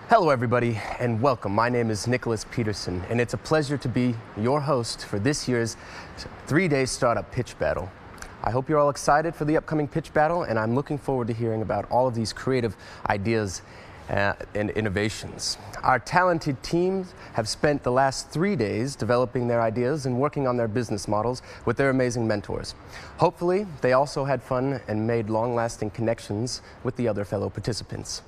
Hello everybody and welcome. My name is Nicholas Peterson and it's a pleasure to be your host for this year's 3-day Startup Pitch Battle. I hope you're all excited for the upcoming pitch battle and I'm looking forward to hearing about all of these creative ideas and innovations. Our talented teams have spent the last 3 days developing their ideas and working on their business models with their amazing mentors. Hopefully, they also had fun and made long-lasting connections with the other fellow participants.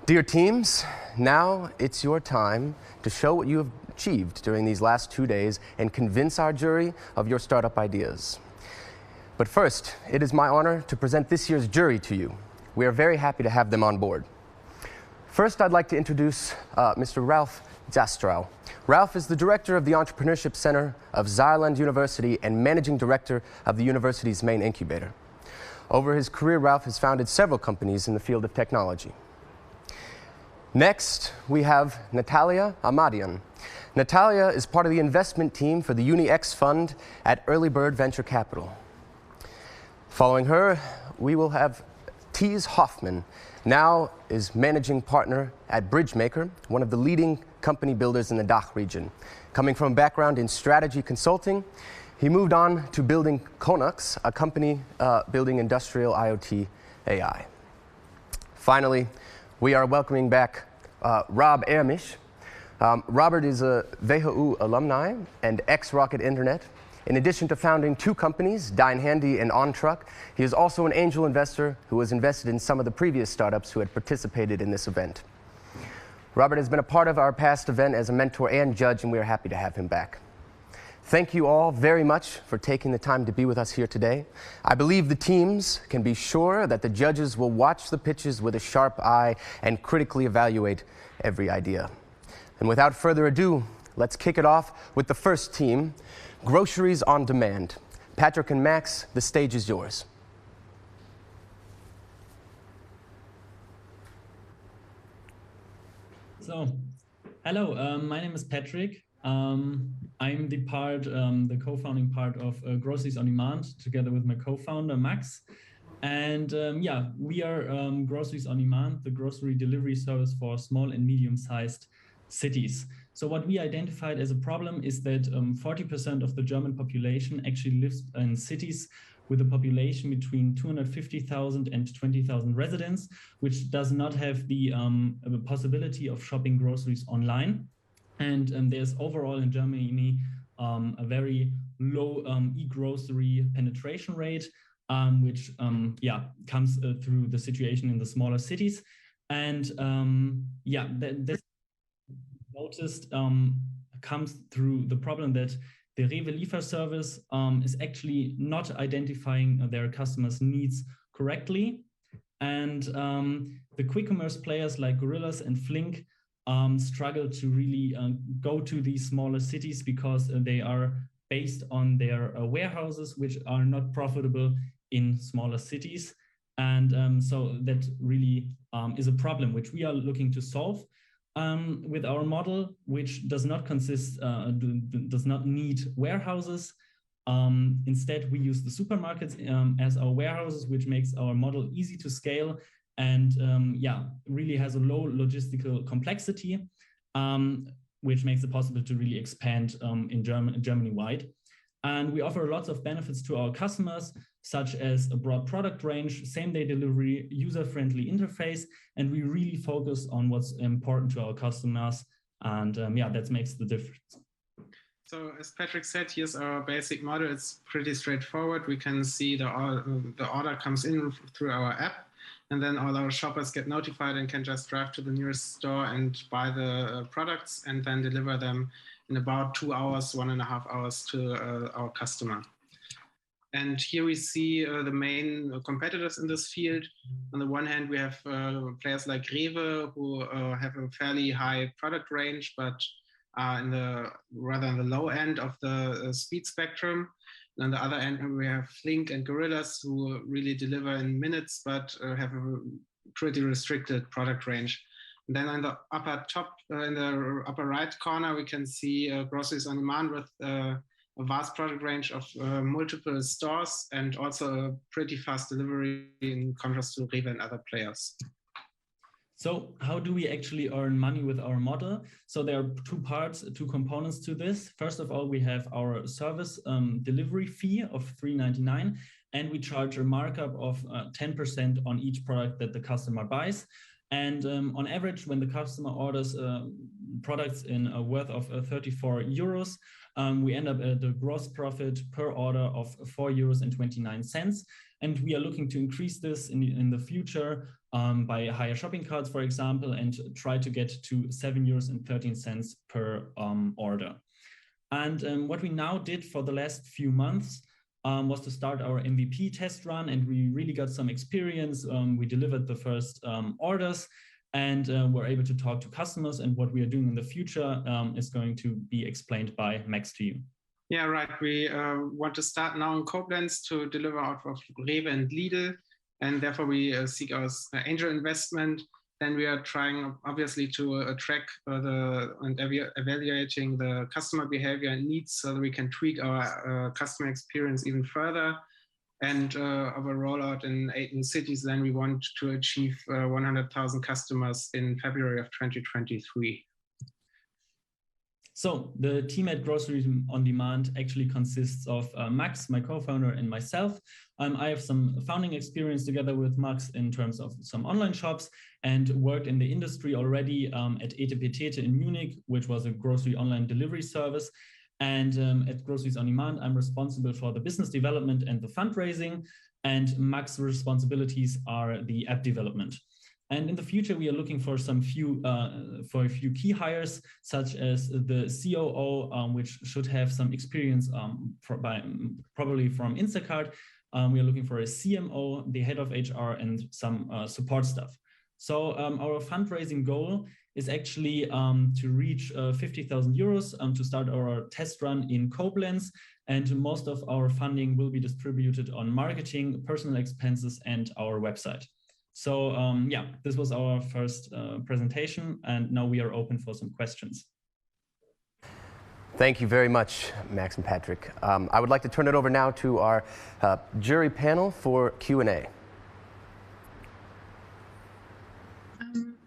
Dear teams, now it's your time to show what you have achieved during these last 2 days and convince our jury of your startup ideas. But first, it is my honor to present this year's jury to you. We are very happy to have them on board. First, I'd like to introduce Mr. Ralph Zastrow. Ralph is the director of the Entrepreneurship Center of Saarland University and managing director of the university's main incubator. Over his career, Ralph has founded several companies in the field of technology. Next, we have Natalia Amadian. Natalia is part of the investment team for the UniX fund at Early Bird Venture Capital. Following her, we will have Thies Hoffman, now is managing partner at Bridgemaker, one of the leading company builders in the DACH region. Coming from a background in strategy consulting, he moved on to building Konux, a company building industrial IoT AI. Finally, we are welcoming back Rob Ermisch. Robert is a WHU alumni and ex-Rocket Internet. In addition to founding 2 companies, Dine Handy and OnTruck, he is also an angel investor who has invested in some of the previous startups who had participated in this event. Robert has been a part of our past event as a mentor and judge, and we are happy to have him back. Thank you all very much for taking the time to be with us here today. I believe the teams can be sure that the judges will watch the pitches with a sharp eye and critically evaluate every idea. And without further ado, let's kick it off with the first team, Groceries on Demand. Patrick and Max, the stage is yours. So, hello, my name is Patrick. I'm the co-founding part of Groceries on Demand, together with my co-founder, Max. And yeah, we are Groceries on Demand, the grocery delivery service for small and medium-sized cities. So what we identified as a problem is that 40% of the German population actually lives in cities with a population between 250,000 and 20,000 residents, which does not have the possibility of shopping groceries online. And there's overall in Germany a very low e-grocery penetration rate, which comes through the situation in the smaller cities. And this noticed comes through the problem that the Rewe Lieferservice is actually not identifying their customers' needs correctly. And the quick commerce players like Gorillas and Flink struggle to really go to these smaller cities because they are based on their warehouses, which are not profitable in smaller cities. And so that really is a problem which we are looking to solve with our model, which does not does not need warehouses. Instead, we use the supermarkets as our warehouses, which makes our model easy to scale and really has a low logistical complexity, which makes it possible to really expand in Germany-wide. And we offer lots of benefits to our customers, such as a broad product range, same-day delivery, user-friendly interface, and we really focus on what's important to our customers. And that makes the difference. So as Patrick said, here's our basic model. It's pretty straightforward. We can see the order comes in through our app, and then all our shoppers get notified and can just drive to the nearest store and buy the products and then deliver them in about 2 hours, 1.5 hours to our customer. And here we see the main competitors in this field. On the one hand, we have players like Rewe who have a fairly high product range, but rather in the low end of the speed spectrum. And on the other end, we have Flink and Gorillas who really deliver in minutes, but have a pretty restricted product range. And then on the upper top, in the upper right corner, we can see Groceries on Demand with a vast product range of multiple stores and also a pretty fast delivery in contrast to Rewe and other players. So how do we actually earn money with our model? So there are two components to this. First of all, we have our service delivery fee of $3.99, and we charge a markup of 10% on each product that the customer buys. And on average, when the customer orders products in a worth of 34 euros, we end up at a gross profit per order of 4.29 euros. And we are looking to increase this in the future by higher shopping carts, for example, and try to get to 7.13 euros per order. And what we now did for the last few months was to start our MVP test run, and we really got some experience. We delivered the first orders, and we're able to talk to customers, and what we are doing in the future is going to be explained by Max to you. Yeah, right. We want to start now in Koblenz to deliver out of Rewe and Lidl, and therefore we seek our angel investment. Then we are trying, obviously, to track and evaluating the customer behavior and needs so that we can tweak our customer experience even further. And our rollout in 8 new cities, then we want to achieve 100,000 customers in February of 2023. So the team at Groceries On Demand actually consists of Max, my co-founder, and myself. I have some founding experience together with Max in terms of some online shops, and worked in the industry already at Etepetete in Munich, which was a grocery online delivery service. And at Groceries On Demand, I'm responsible for the business development and the fundraising, and Max's responsibilities are the app development. And in the future, we are looking for a few key hires, such as the COO, which should have some experience probably from Instacart. We are looking for a CMO, the head of HR, and some support staff. So our fundraising goal is actually to reach 50,000 euros to start our test run in Koblenz. And most of our funding will be distributed on marketing, personal expenses, and our website. So yeah, this was our first presentation, and now we are open for some questions. Thank you very much, Max and Patrick. I would like to turn it over now to our jury panel for Q&A.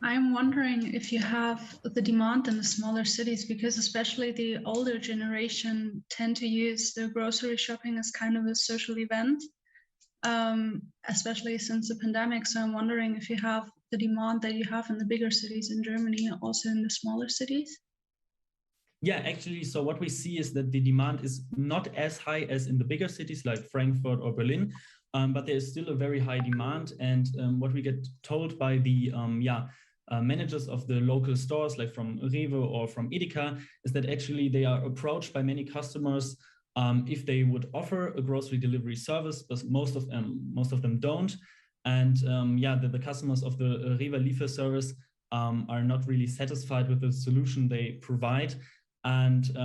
I'm wondering if you have the demand in the smaller cities, because especially the older generation tend to use the grocery shopping as kind of a social event. Especially since the pandemic. So I'm wondering if you have the demand that you have in the bigger cities in Germany, also in the smaller cities? Yeah, actually, so what we see is that the demand is not as high as in the bigger cities like Frankfurt or Berlin, but there is still a very high demand. And what we get told by the managers of the local stores, like from Rewe or from Edeka, is that actually they are approached by many customers if they would offer a grocery delivery service, but most of them don't. And the customers of the Rewe Liefer service are not really satisfied with the solution they provide. And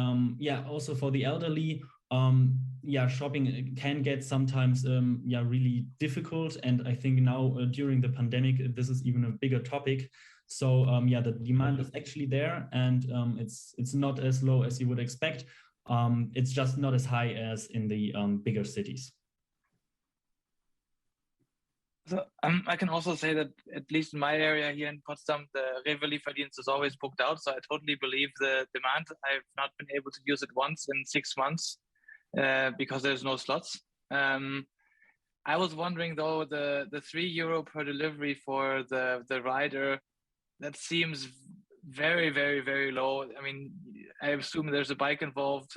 also for the elderly, shopping can get sometimes really difficult. And I think now during the pandemic, this is even a bigger topic. So the demand is actually there, and it's not as low as you would expect. It's just not as high as in the bigger cities. So I can also say that at least in my area here in Potsdam, the Rewe Lieferdienst is always booked out. So I totally believe the demand. I've not been able to use it once in 6 months because there's no slots. I was wondering though, the €3 per delivery for the rider, that seems very, very, very low. I mean, I assume there's a bike involved,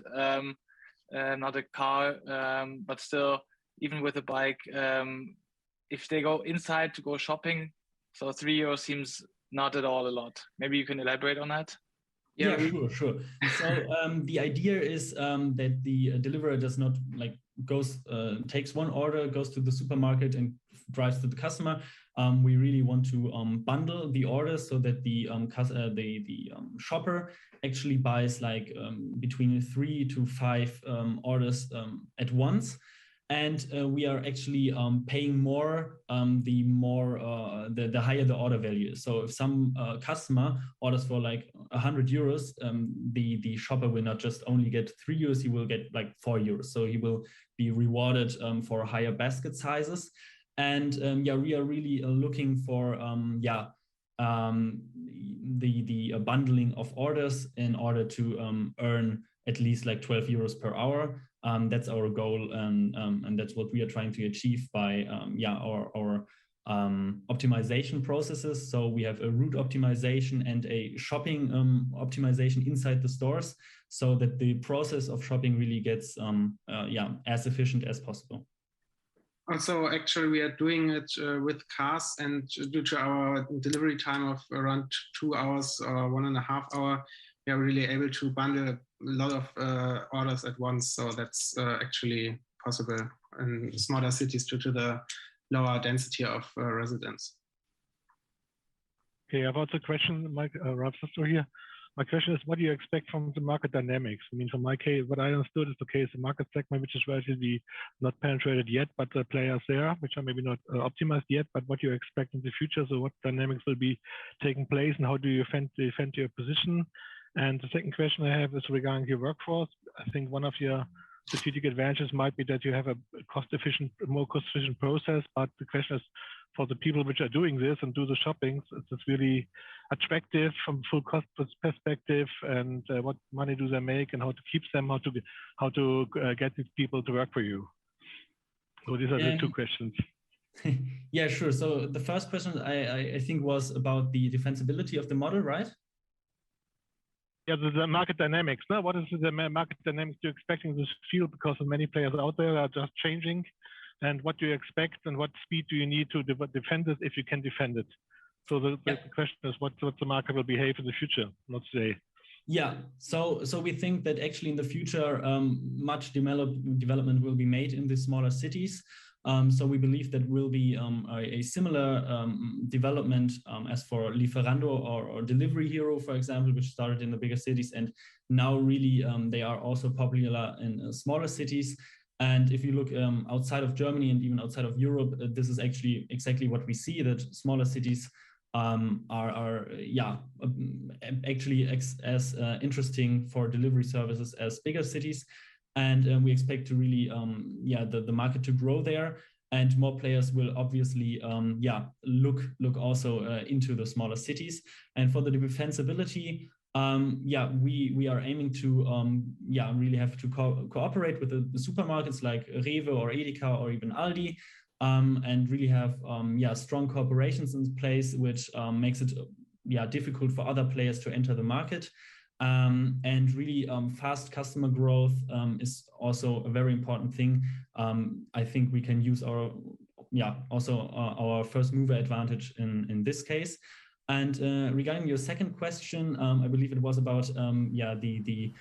not a car, but still, even with a bike, if they go inside to go shopping, so €3 seems not at all a lot. Maybe you can elaborate on that? Yeah, sure. So the idea is that the deliverer does not takes one order, goes to the supermarket and drives to the customer. We really want to bundle the orders so that the shopper actually buys between 3 to 5 orders at once. And we are actually paying more the higher the order value. So if some customer orders for €100, the shopper will not just only get €3, he will get €4. So he will be rewarded for higher basket sizes. And we are really looking for the bundling of orders in order to earn at least like 12 euros per hour. That's our goal, and that's what we are trying to achieve by our optimization processes. So we have a route optimization and a shopping optimization inside the stores, so that the process of shopping really gets as efficient as possible. Also, actually, we are doing it with cars, and due to our delivery time of around 2 hours or 1.5 hours, we are really able to bundle a lot of orders at once. So that's actually possible in smaller cities due to the lower density of residents. Okay, about the question, Mike, Ralph Sister here. My question is, what do you expect from the market dynamics? I mean, for my case, what I understood is, okay, it's a market segment which is relatively not penetrated yet, but the players there, which are maybe not optimized yet, but what do you expect in the future? So what dynamics will be taking place, and how do you defend your position? And the second question I have is regarding your workforce. I think one of your strategic advantages might be that you have a more cost-efficient process, but the question is, for the people which are doing this and do the shopping, it's really attractive from full cost perspective, and what money do they make, and how to keep them, how to get these people to work for you. So these are the two questions. Yeah, sure. So the first question I think was about the defensibility of the model, right? Yeah, the market dynamics. No, what is the market dynamics you're expecting in this field? Because many players out there are just changing. And what do you expect, and what speed do you need to defend it, if you can defend it? So the question is, what the market will behave in the future, not today. Yeah, so we think that actually in the future, much development will be made in the smaller cities. So we believe that will be a similar development as for Lieferando or Delivery Hero, for example, which started in the bigger cities, and now really they are also popular in smaller cities. And if you look outside of Germany and even outside of Europe, this is actually exactly what we see, that smaller cities are actually as interesting for delivery services as bigger cities. And we expect to really, the market to grow there, and more players will obviously, look also into the smaller cities. And for the defensibility, we are aiming to, really have to cooperate with the supermarkets like Rewe or Edeka or even Aldi, and really have, strong cooperations in place, which makes it, difficult for other players to enter the market. And really fast customer growth is also a very important thing. I think we can use our, our first mover advantage in this case. And regarding your second question, I believe it was about the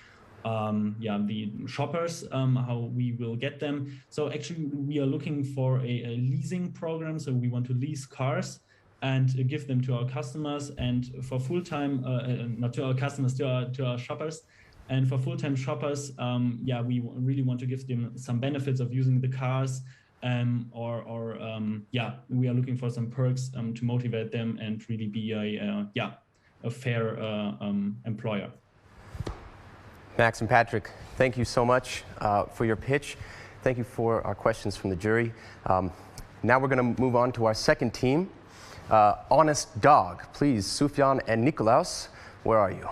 shoppers, how we will get them. So actually, we are looking for a leasing program. So we want to lease cars and give them to our customers, and for full-time, not to our customers, to our shoppers. And for full-time shoppers, we really want to give them some benefits of using the cars, we are looking for some perks to motivate them and really be a fair employer. Max and Patrick, thank you so much for your pitch. Thank you for our questions from the jury. Now we're going to move on to our second team. Honest Dog, please, Sufjan and Nikolaus, where are you?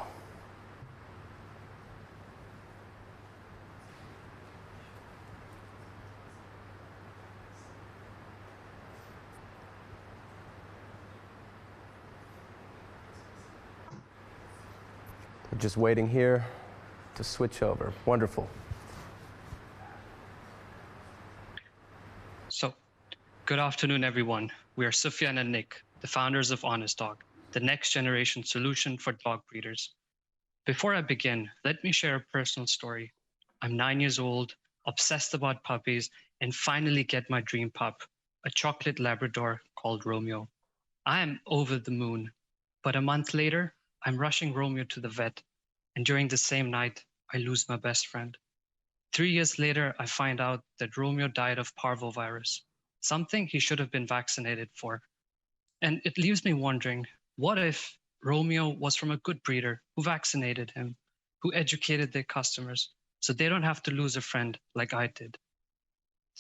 We're just waiting here to switch over. Wonderful. So, good afternoon, everyone. We are Sufjan and Nick, the founders of Honest Dog, the next generation solution for dog breeders. Before I begin, let me share a personal story. I'm 9 years old, obsessed about puppies, and finally get my dream pup, a chocolate Labrador called Romeo. I am over the moon, but a month later, I'm rushing Romeo to the vet, and during the same night, I lose my best friend. 3 years later, I find out that Romeo died of parvovirus, something he should have been vaccinated for. And it leaves me wondering, what if Romeo was from a good breeder who vaccinated him, who educated their customers, so they don't have to lose a friend like I did?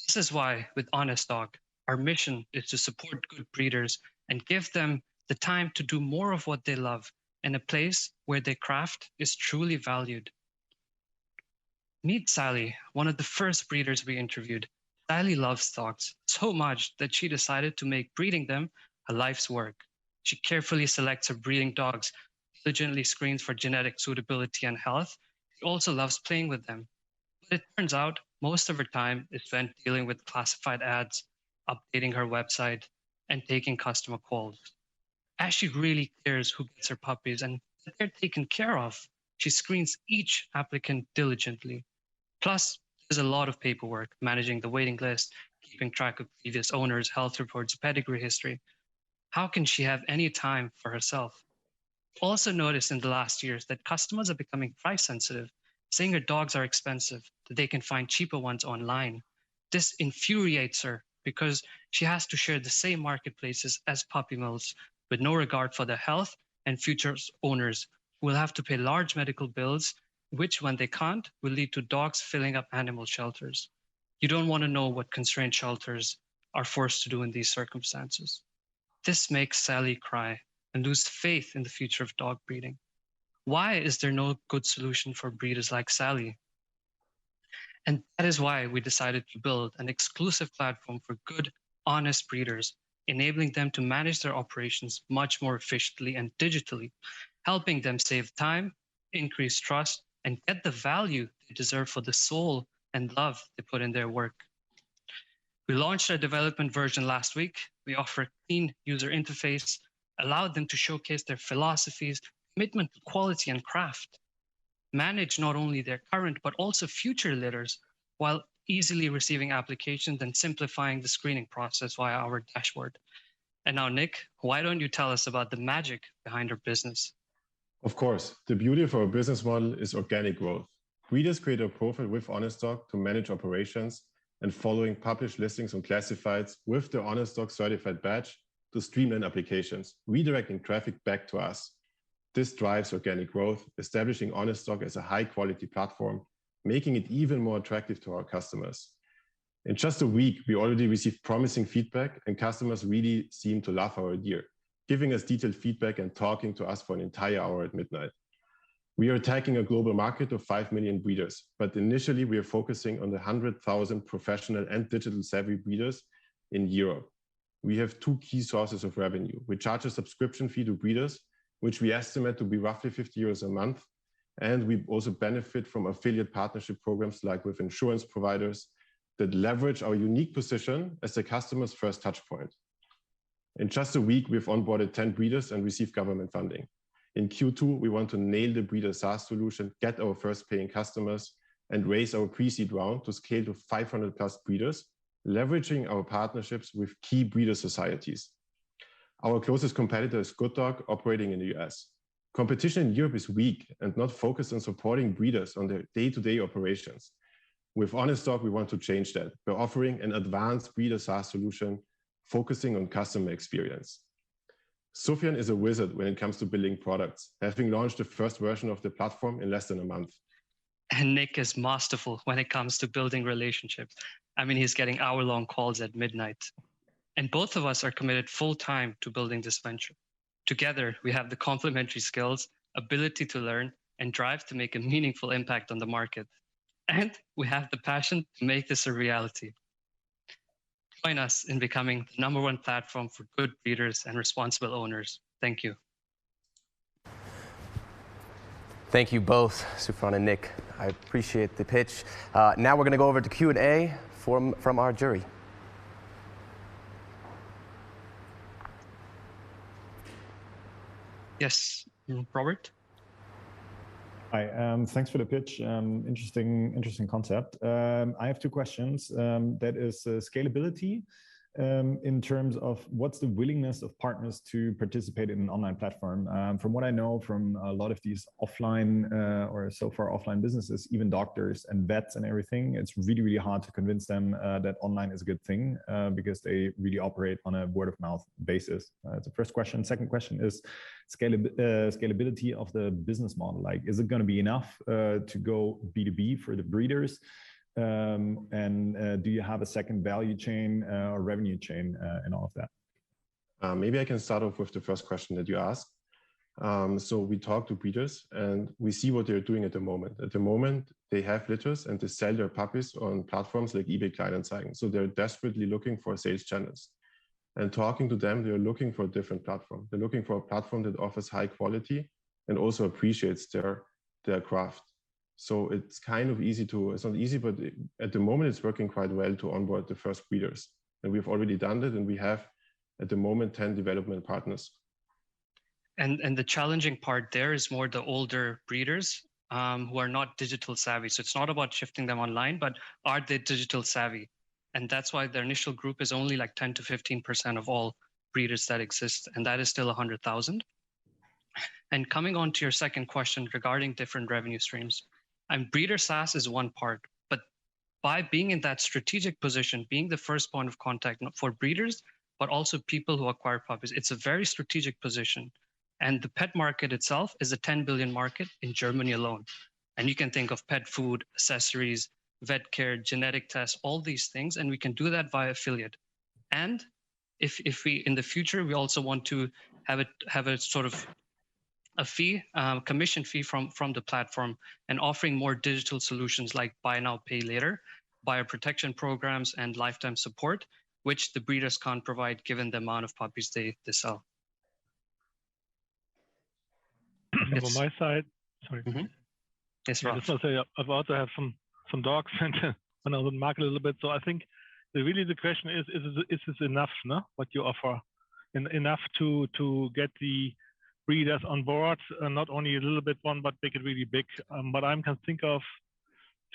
This is why, with Honest Dog, our mission is to support good breeders and give them the time to do more of what they love, and a place where their craft is truly valued. Meet Sally, one of the first breeders we interviewed. Sally loves dogs so much that she decided to make breeding them a life's work. She carefully selects her breeding dogs, diligently screens for genetic suitability and health. She also loves playing with them. But it turns out most of her time is spent dealing with classified ads, updating her website, and taking customer calls. As she really cares who gets her puppies and that they're taken care of, she screens each applicant diligently. Plus, there's a lot of paperwork, managing the waiting list, keeping track of previous owners' health reports, pedigree history. How can she have any time for herself? Also noticed in the last years that customers are becoming price sensitive, saying her dogs are expensive, that they can find cheaper ones online. This infuriates her because she has to share the same marketplaces as puppy mills with no regard for their health and future owners who will have to pay large medical bills, which when they can't will lead to dogs filling up animal shelters. You don't want to know what constrained shelters are forced to do in these circumstances. This makes Sally cry and lose faith in the future of dog breeding. Why is there no good solution for breeders like Sally? And that is why we decided to build an exclusive platform for good, honest breeders, enabling them to manage their operations much more efficiently and digitally, helping them save time, increase trust, and get the value they deserve for the soul and love they put in their work. We launched our development version last week. We offer a clean user interface, allowed them to showcase their philosophies, commitment to quality and craft, manage not only their current but also future litters while easily receiving applications and simplifying the screening process via our dashboard. And now, Nick, why don't you tell us about the magic behind our business? Of course, the beauty of our business model is organic growth. Breeders create a profile with Honest Dog to manage operations and following published listings on classifieds with the Honest Dog certified badge to streamline applications, redirecting traffic back to us. This drives organic growth, establishing Honest Dog as a high-quality platform, making it even more attractive to our customers. In just a week, we already received promising feedback, and customers really seem to love our idea, giving us detailed feedback and talking to us for an entire hour at midnight. We are attacking a global market of 5 million breeders, but initially we are focusing on the 100,000 professional and digital-savvy breeders in Europe. We have two key sources of revenue. We charge a subscription fee to breeders, which we estimate to be roughly 50 euros a month. And we also benefit from affiliate partnership programs like with insurance providers that leverage our unique position as the customer's first touch point. In just a week, we've onboarded 10 breeders and received government funding. In Q2, we want to nail the breeder SaaS solution, get our first paying customers, and raise our pre-seed round to scale to 500 plus breeders, leveraging our partnerships with key breeder societies. Our closest competitor is Good Dog, operating in the US. Competition in Europe is weak and not focused on supporting breeders on their day-to-day operations. With Honest Dog, we want to change that by offering an advanced breeder SaaS solution focusing on customer experience. Sufjan is a wizard when it comes to building products, having launched the first version of the platform in less than a month. And Nick is masterful when it comes to building relationships. I mean, he's getting hour-long calls at midnight. And both of us are committed full-time to building this venture. Together, we have the complementary skills, ability to learn, and drive to make a meaningful impact on the market. And we have the passion to make this a reality. Join us in becoming the #1 platform for good breeders and responsible owners. Thank you. Thank you both, Sufjan and Nick. I appreciate the pitch. Now we're going to go over to Q&A from our jury. Yes, Robert? Hi, thanks for the pitch. Interesting concept. I have two questions. That is scalability in terms of what's the willingness of partners to participate in an online platform. From what I know from a lot of these offline or so far offline businesses, even doctors and vets and everything, it's really, really hard to convince them that online is a good thing because they really operate on a word of mouth basis. That's the first question. Second question is scalability of the business model. Like, is it going to be enough to go B2B for the breeders? And do you have a second value chain or revenue chain in all of that? Maybe I can start off with the first question that you asked. So we talk to breeders and we see what they're doing at the moment. At the moment, they have litters and they sell their puppies on platforms like eBay Kleinanzeigen. So they're desperately looking for sales channels. And talking to them, they're looking for a different platform. They're looking for a platform that offers high quality and also appreciates their craft. So it's kind of easy to, it's not easy, but at the moment it's working quite well to onboard the first breeders. And we've already done that, and we have at the moment 10 development partners. And the challenging part there is more the older breeders who are not digital savvy. So it's not about shifting them online, but are they digital savvy? And that's why their initial group is only like 10 to 15% of all breeders that exist. And that is still 100,000. And coming on to your second question regarding different revenue streams, and breeder SaaS is one part, but by being in that strategic position, being the first point of contact for breeders, but also people who acquire puppies, it's a very strategic position. And the pet market itself is a 10 billion market in Germany alone. And you can think of pet food, accessories, vet care, genetic tests, all these things. And we can do that via affiliate. And if we, in the future, we also want to have a sort of a fee, commission fee from the platform and offering more digital solutions like buy now, pay later, buyer protection programs and lifetime support, which the breeders can't provide given the amount of puppies they sell. On my side, sorry. Mm-hmm. Yes, I just want to say I've also have some dogs and on the market a little bit. So I think really the question is this enough, no? What you offer, enough to get the breeders on board, not only a little bit one, but make it really big. But I can think of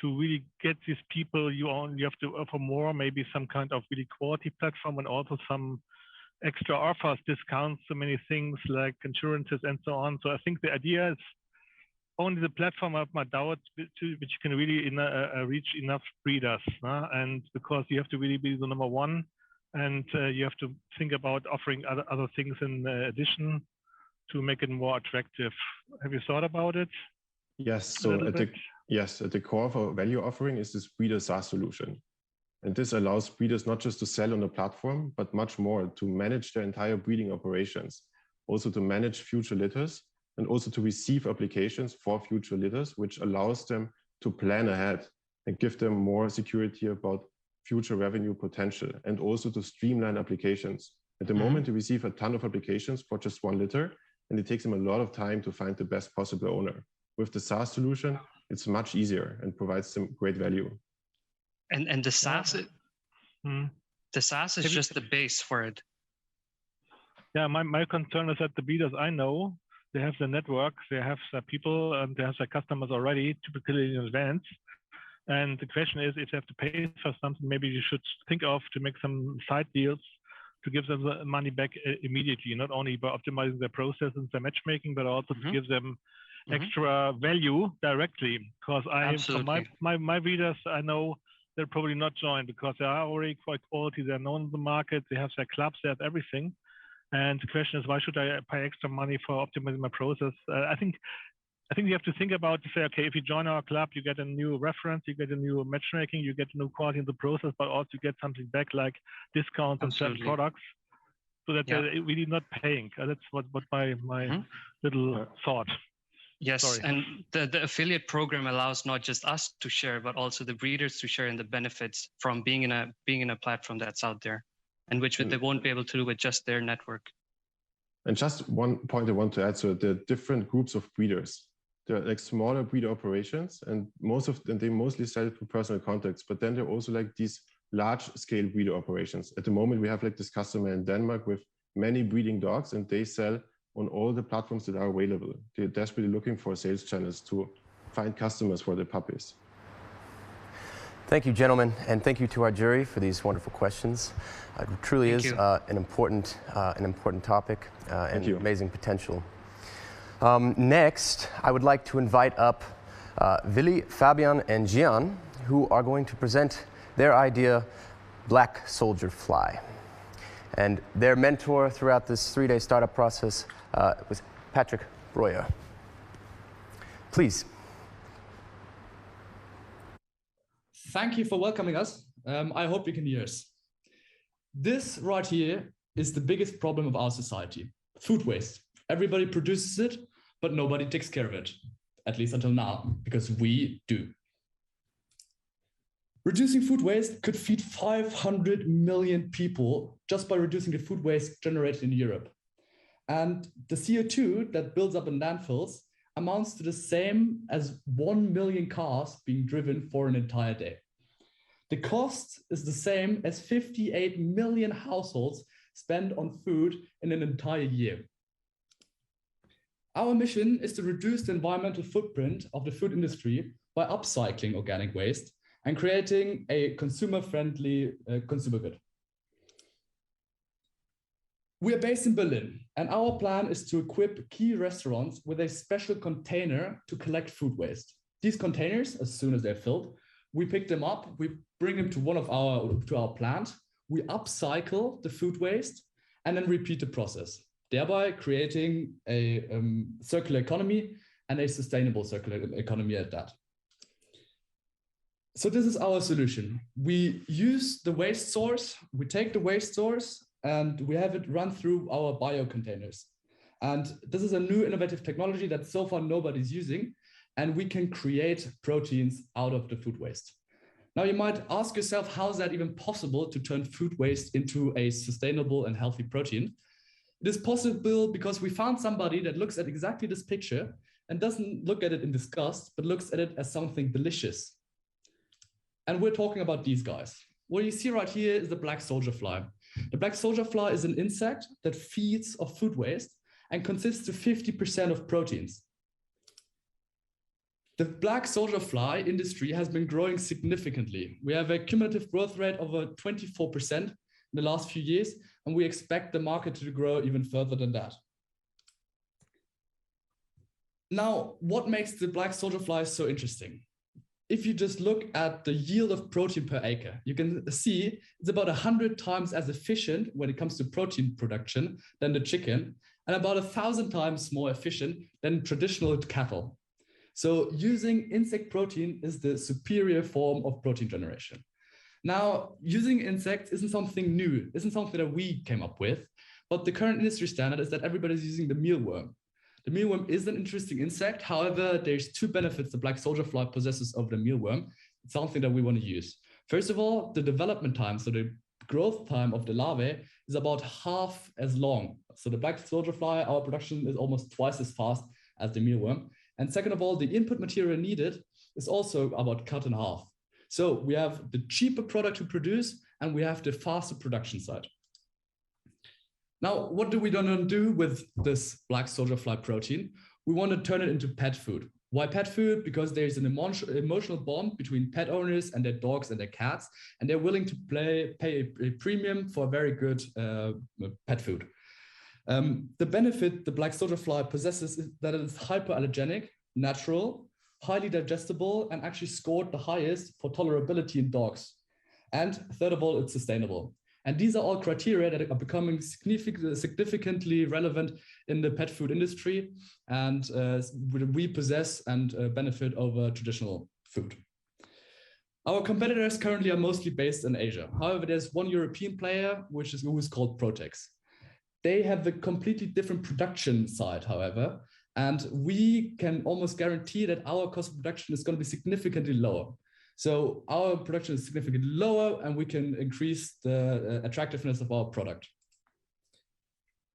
to really get these people, you have to offer more, maybe some kind of really quality platform and also some extra offers, discounts, so many things like insurances and so on. So I think the idea is only the platform of my doubt which can really reach enough breeders. And because you have to really be the number one, and you have to think about offering other things in addition to make it more attractive. Have you thought about it? Yes. So at the core of our value offering is this breeder SaaS solution. And this allows breeders not just to sell on the platform, but much more to manage their entire breeding operations, also to manage future litters, and also to receive applications for future litters, which allows them to plan ahead and give them more security about future revenue potential, and also to streamline applications. At the moment, they receive a ton of applications for just one litter, and it takes them a lot of time to find the best possible owner. With the SaaS solution, it's much easier and provides them great value. And the SaaS, the SaaS is just the base for it. Yeah, my concern is that the breeders I know, they have the network, they have the people, and they have their customers already, typically in advance. And the question is, if they have to pay for something, maybe you should think of to make some side deals to give them the money back immediately, not only by optimizing their process and their matchmaking, but also to give them extra value directly. Because for my readers, I know they'll probably not join because they are already quite quality. They're known in the market. They have their clubs. They have everything. And the question is, why should I pay extra money for optimizing my process? I think you have to think about to say, okay, if you join our club, you get a new reference, you get a new matchmaking, you get a new quality in the process, but also you get something back like discounts on certain products, so that they're really not paying. That's what my little thought. Yes, Sorry. and the affiliate program allows not just us to share, but also the breeders to share in the benefits from being in a platform that's out there, and which they won't be able to do with just their network. And just one point I want to add: so the different groups of breeders, they're like smaller breeder operations, and they mostly sell through personal contacts. But then they're also like these large-scale breeder operations. At the moment, we have like this customer in Denmark with many breeding dogs, and they sell on all the platforms that are available. They're desperately looking for sales channels to find customers for their puppies. Thank you, gentlemen, and thank you to our jury for these wonderful questions. It truly is an important topic and amazing potential. Next, I would like to invite up Willi, Fabian, and Gian, who are going to present their idea, Black Soldier Fly. And their mentor throughout this 3-day startup process was Patrick Breuer. Please. Thank you for welcoming us. I hope you can hear us. This right here is the biggest problem of our society: food waste. Everybody produces it, but nobody takes care of it, at least until now, because we do. Reducing food waste could feed 500 million people just by reducing the food waste generated in Europe. And the CO2 that builds up in landfills amounts to the same as 1 million cars being driven for an entire day. The cost is the same as 58 million households spend on food in an entire year. Our mission is to reduce the environmental footprint of the food industry by upcycling organic waste and creating a consumer-friendly consumer good. We are based in Berlin, and our plan is to equip key restaurants with a special container to collect food waste. These containers, as soon as they're filled, we pick them up, we bring them to our plant, we upcycle the food waste, and then repeat the process, thereby creating a circular economy and a sustainable circular economy at that. So this is our solution. We use the waste source, we take the waste source, and we have it run through our bio containers. And this is a new innovative technology that so far nobody's using, and we can create proteins out of the food waste. Now you might ask yourself, how is that even possible to turn food waste into a sustainable and healthy protein? It is possible because we found somebody that looks at exactly this picture and doesn't look at it in disgust, but looks at it as something delicious. And we're talking about these guys. What you see right here is the black soldier fly. The black soldier fly is an insect that feeds off food waste and consists of 50% of proteins. The black soldier fly industry has been growing significantly. We have a cumulative growth rate of over 24% in the last few years, and we expect the market to grow even further than that. Now, what makes the black soldier fly so interesting? If you just look at the yield of protein per acre, you can see it's about 100 times as efficient when it comes to protein production than the chicken, and about 1,000 times more efficient than traditional cattle. So using insect protein is the superior form of protein generation. Now, using insects isn't something new, isn't something that we came up with, but the current industry standard is that everybody's using the mealworm. The mealworm is an interesting insect. However, there's two benefits the black soldier fly possesses over the mealworm. It's something that we want to use. First of all, the development time, so the growth time of the larvae is about half as long. So the black soldier fly, our production is almost twice as fast as the mealworm. And second of all, the input material needed is also about cut in half. So we have the cheaper product to produce and we have the faster production side. Now, what do we want to do with this black soldier fly protein? We want to turn it into pet food. Why pet food? Because there's an emotional bond between pet owners and their dogs and their cats, and they're willing to pay a premium for very good pet food. The benefit the black soldier fly possesses is that it is hypoallergenic, natural, highly digestible, and actually scored the highest for tolerability in dogs. And third of all, it's sustainable. And these are all criteria that are becoming significantly relevant in the pet food industry, and we possess and benefit over traditional food. Our competitors currently are mostly based in Asia. However, there's one European player, who is called Protex. They have a completely different production side, however, and we can almost guarantee that our cost of production is going to be significantly lower. So our production is significantly lower and we can increase the attractiveness of our product.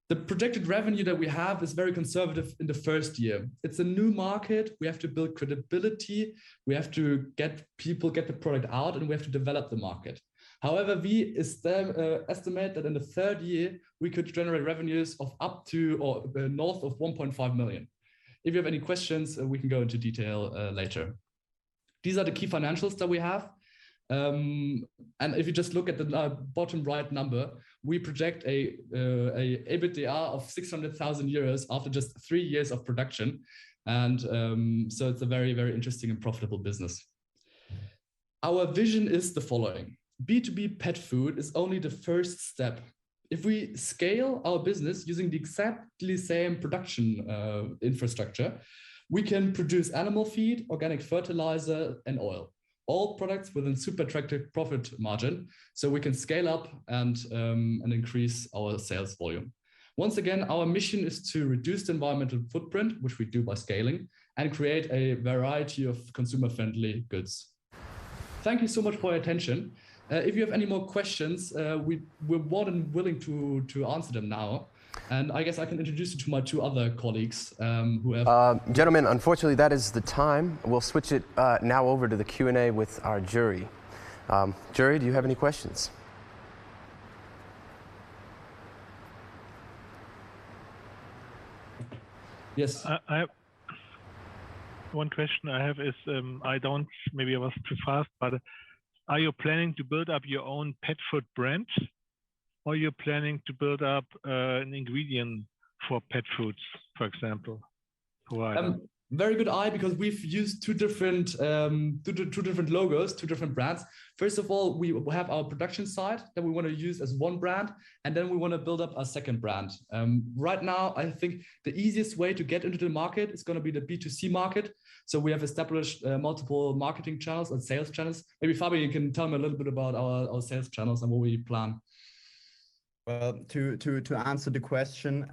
The projected revenue that we have is very conservative in the first year. It's a new market. We have to build credibility. We have to get the product out, and we have to develop the market. However, we estimate that in the third year, we could generate revenues of up to or north of 1.5 million. If you have any questions, we can go into detail later. These are the key financials that we have. And if you just look at the bottom right number, we project a EBITDA of 600,000 euros after just 3 years of production. And so it's a very, very interesting and profitable business. Our vision is the following. B2B pet food is only the first step. If we scale our business using the exactly same production infrastructure, we can produce animal feed, organic fertilizer, and oil. all products with a super attractive profit margin, so we can scale up and increase our sales volume. Once again, our mission is to reduce the environmental footprint, which we do by scaling, and create a variety of consumer-friendly goods. Thank you so much for your attention. If you have any more questions, we're more than willing to answer them now. And I guess I can introduce you to my two other colleagues who have... Gentlemen, unfortunately, that is the time. We'll switch it now over to the Q&A with our jury. Jury, do you have any questions? Yes. I have one question I have is, maybe I was too fast, but are you planning to build up your own pet food brand, or are you planning to build up an ingredient for pet foods, for example? Very good eye, because we've used two different logos, two different brands. First of all, we have our production side that we want to use as one brand, and then we want to build up a second brand. Right now, I think the easiest way to get into the market is going to be the B2C market. So we have established multiple marketing channels and sales channels. Maybe Fabian, you can tell me a little bit about our sales channels and what we plan. Well, to answer the question,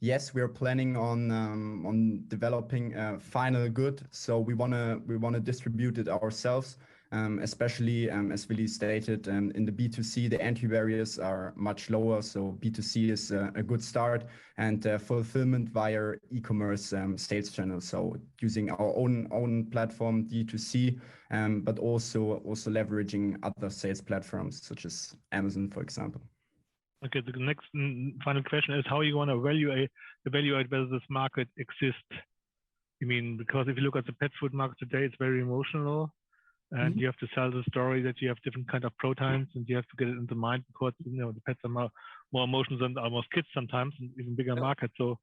yes, we are planning on developing a final good. So we wanna distribute it ourselves, especially as Willy stated, in the B2C the entry barriers are much lower. So B2C is a good start, and fulfillment via e-commerce sales channels. So using our own platform D2C, but also leveraging other sales platforms such as Amazon, for example. Okay, the next final question is how you want to evaluate whether this market exists. I mean, because if you look at the pet food market today, it's very emotional, and you have to sell the story that you have different kind of proteins, and you have to get it into mind, because the pets are more emotional than almost kids sometimes, and even bigger market. So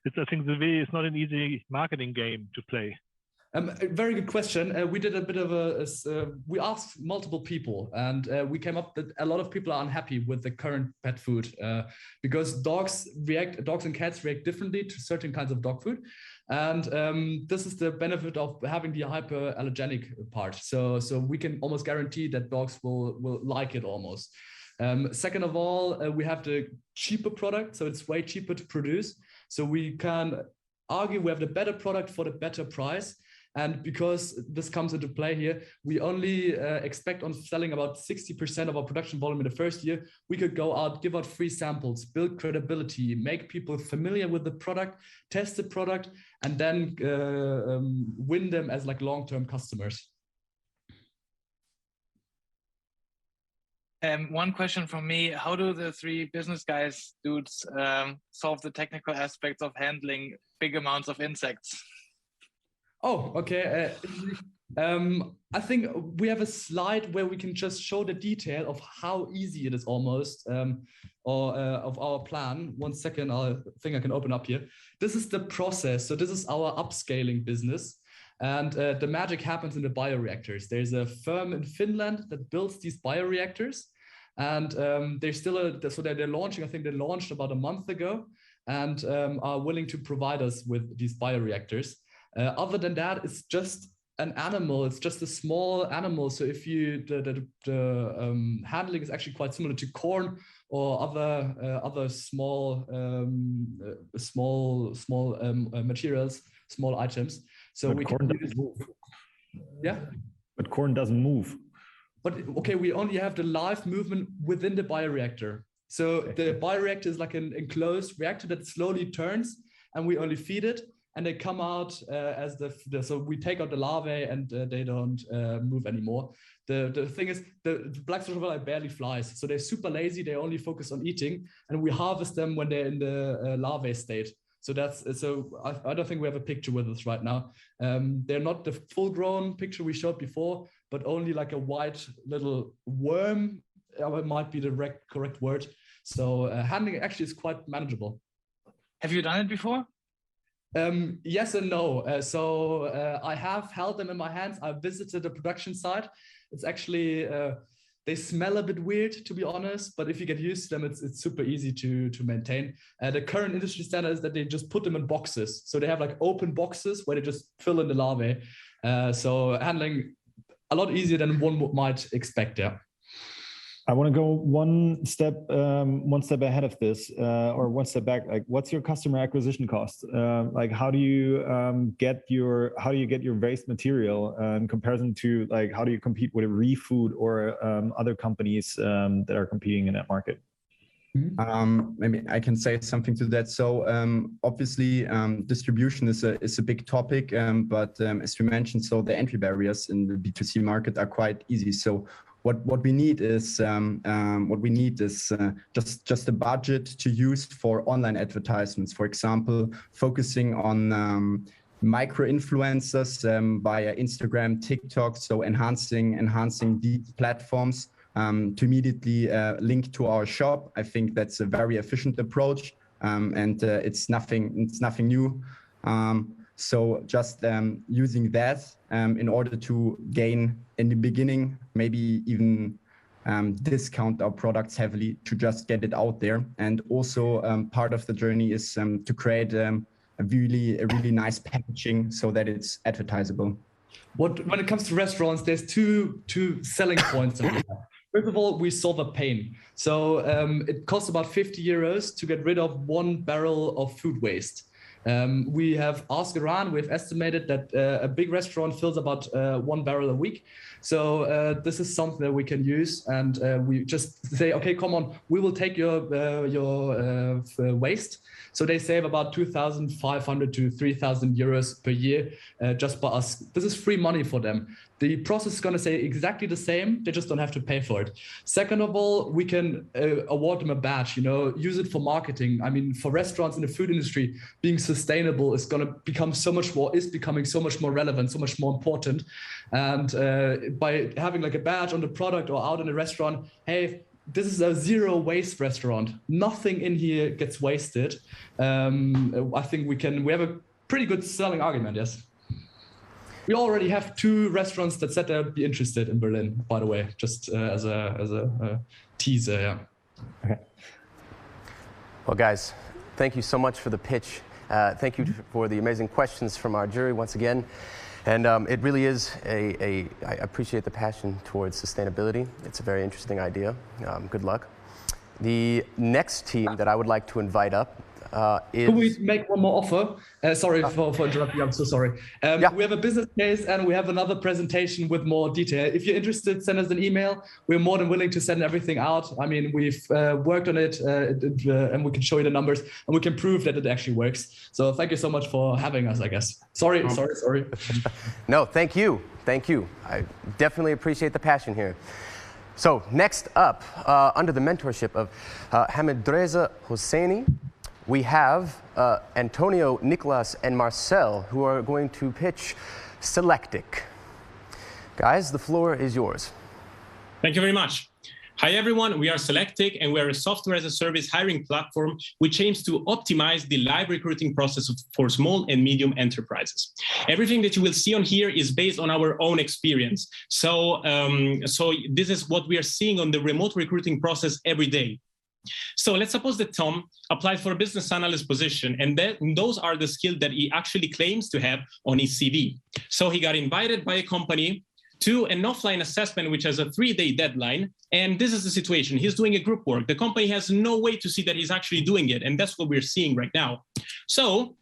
I think it's not an easy marketing game to play. A very good question. We did a bit of we asked multiple people, and we came up that a lot of people are unhappy with the current pet food because dogs and cats react differently to certain kinds of dog food. And this is the benefit of having the hyperallergenic part. So we can almost guarantee that dogs will like it almost. Second of all, we have the cheaper product, so it's way cheaper to produce. So we can argue we have the better product for the better price. And because this comes into play here, we only expect on selling about 60% of our production volume in the first year. We could go out, give out free samples, build credibility, make people familiar with the product, test the product, and then win them as like long-term customers. One question from me: how do the three business dudes solve the technical aspects of handling big amounts of insects? Oh, okay. I think we have a slide where we can just show the detail of how easy it is almost, of our plan. 1 second, I think I can open up here. This is the process. So this is our upscaling business. And the magic happens in the bioreactors. There's a firm in Finland that builds these bioreactors. And they're still, so they're launching, I think they launched about a month ago, and are willing to provide us with these bioreactors. Other than that, it's just an animal. It's just a small animal. So if the handling is actually quite similar to corn or other small materials, small items. So but corn doesn't move. Yeah. But corn doesn't move. But okay, we only have the live movement within the bioreactor. So the bioreactor is like an enclosed reactor that slowly turns, and we only feed it. And they come out as so we take out the larvae, and they don't move anymore. The thing is, the black social barely flies, so they're super lazy. They only focus on eating, and we harvest them when they're in the larvae state. So I don't think we have a picture with us right now. They're not the full-grown picture we showed before, but only like a white little worm. It might be the correct word. So handling actually is quite manageable. Have you done it before? Yes and no. I have held them in my hands. I visited the production site. It's actually, they smell a bit weird, to be honest, but if you get used to them, it's super easy to maintain. The current industry standard is that they just put them in boxes. So they have like open boxes where they just fill in the larvae. So handling a lot easier than one might expect. Yeah. I want to go one step ahead of this, or one step back. Like, what's your customer acquisition cost? Like, how do you get your waste material in comparison to, like, how do you compete with a ReFood or other companies that are competing in that market? Maybe I can say something to that. So obviously, distribution is a big topic, but as we mentioned, so the entry barriers in the B2C market are quite easy. So what we need is just a budget to use for online advertisements. For example, focusing on micro influencers via Instagram, TikTok. So enhancing these platforms to immediately link to our shop. I think that's a very efficient approach, and it's nothing new. So just using that in order to gain in the beginning, maybe even discount our products heavily to just get it out there. And also part of the journey is to create a really nice packaging so that it's advertisable. When it comes to restaurants, there's two selling points. First of all, we solve a pain. So it costs about 50 euros to get rid of 1 barrel of food waste. We have asked around, we've estimated that a big restaurant fills about 1 barrel a week. So this is something that we can use, and we just say, okay, come on, we will take your waste. So they save about 2,500 to 3,000 euros per year just by us. This is free money for them. The process is going to stay exactly the same. They just don't have to pay for it. Second of all, we can award them a badge, use it for marketing. I mean, for restaurants in the food industry, being sustainable is going to becoming so much more relevant, so much more important. And by having like a badge on the product or out in a restaurant, hey, this is a zero waste restaurant. Nothing in here gets wasted. I think we have a pretty good selling argument, yes. We already have 2 restaurants that said they'd be interested in Berlin, by the way, just as a teaser, yeah. Okay. Well, guys, thank you so much for the pitch. Thank you for the amazing questions from our jury once again. And it really is I appreciate the passion towards sustainability. It's a very interesting idea. Good luck. The next team that I would like to invite up is... Can we make one more offer? Sorry for interrupting, I'm so sorry. Yeah. We have a business case and we have another presentation with more detail. If you're interested, send us an email. We're more than willing to send everything out. I mean, we've worked on it and we can show you the numbers and we can prove that it actually works. So thank you so much for having us, I guess. Sorry. No, thank you. Thank you. I definitely appreciate the passion here. So next up, under the mentorship of Hamidreza Hosseini, we have Antonio, Nicolas, and Marcel, who are going to pitch Selectic. Guys, the floor is yours. Thank you very much. Hi, everyone. We are Selectic, and we are a software as a service hiring platform which aims to optimize the live recruiting process for small and medium enterprises. Everything that you will see on here is based on our own experience. So this is what we are seeing on the remote recruiting process every day. So let's suppose that Tom applied for a business analyst position, and those are the skills that he actually claims to have on his CV. So he got invited by a company to an offline assessment, which has a 3-day deadline. And this is the situation. He's doing a group work. The company has no way to see that he's actually doing it. And that's what we're seeing right now. So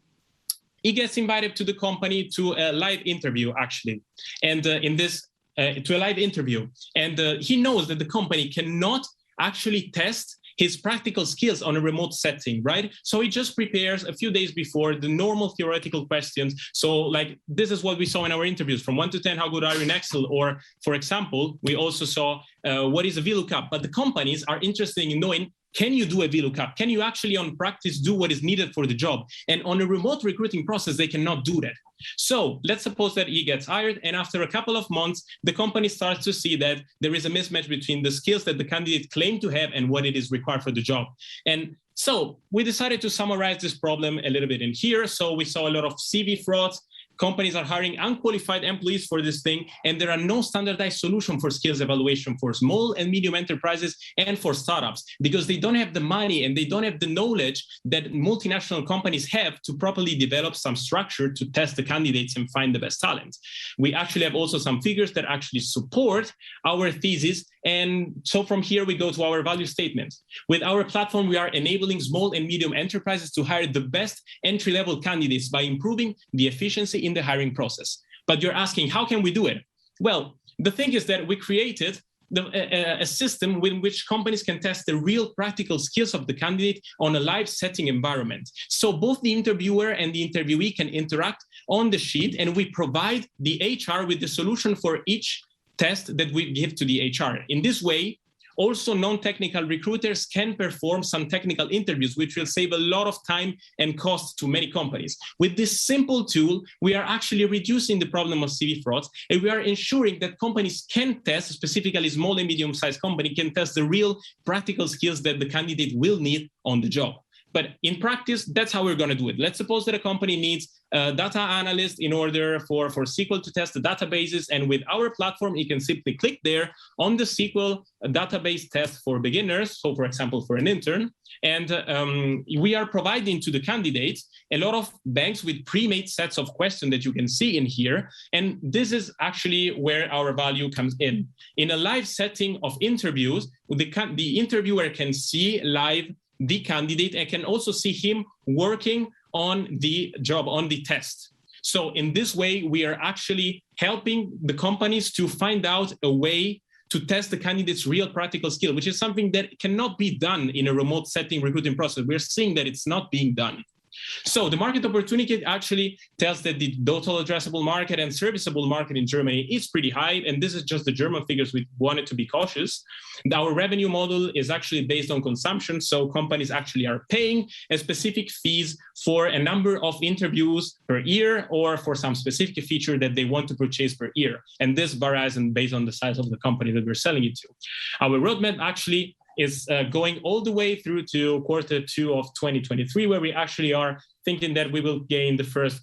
he gets invited to the company to a live interview, actually. And to a live interview. And he knows that the company cannot actually test his practical skills on a remote setting, right? So he just prepares a few days before the normal theoretical questions. So like, this is what we saw in our interviews, from 1 to 10, how good are you in Excel? Or for example, we also saw what is a VLOOKUP, but the companies are interested in knowing, can you do a VLOOKUP? Can you actually on practice do what is needed for the job? And on a remote recruiting process, they cannot do that. So let's suppose that he gets hired, and after a couple of months, the company starts to see that there is a mismatch between the skills that the candidate claimed to have and what it is required for the job. And so we decided to summarize this problem a little bit in here. So we saw a lot of CV frauds, companies are hiring unqualified employees for this thing, and there are no standardized solution for skills evaluation for small and medium enterprises and for startups, because they don't have the money and they don't have the knowledge that multinational companies have to properly develop some structure to test the candidates and find the best talent. We actually have also some figures that actually support our thesis. And so from here, we go to our value statement. With our platform, we are enabling small and medium enterprises to hire the best entry-level candidates by improving the efficiency in the hiring process. But you're asking, how can we do it? Well, the thing is that we created a system in which companies can test the real practical skills of the candidate on a live setting environment. So both the interviewer and the interviewee can interact on the sheet, and we provide the HR with the solution for each test that we give to the HR. In this way, also non-technical recruiters can perform some technical interviews, which will save a lot of time and cost to many companies. With this simple tool, we are actually reducing the problem of CV frauds, and we are ensuring that companies can test, specifically small and medium-sized company can test the real practical skills that the candidate will need on the job. But in practice, that's how we're going to do it. Let's suppose that a company needs a data analyst in order for SQL to test the databases. And with our platform, you can simply click there on the SQL database test for beginners. So, for example, for an intern. And we are providing to the candidates a lot of banks with pre-made sets of questions that you can see in here. And this is actually where our value comes in. In a live setting of interviews, the interviewer can see live the candidate and can also see him working on the job, on the test. So in this way, we are actually helping the companies to find out a way to test the candidate's real practical skill, which is something that cannot be done in a remote setting recruiting process. We're seeing that it's not being done. So the market opportunity actually tells that the total addressable market and serviceable market in Germany is pretty high. And this is just the German figures. We wanted to be cautious. Our revenue model is actually based on consumption. So companies actually are paying a specific fees for a number of interviews per year or for some specific feature that they want to purchase per year. And this varies based on the size of the company that we're selling it to. Our roadmap actually is going all the way through to Q2 of 2023, where we actually are thinking that we will gain the first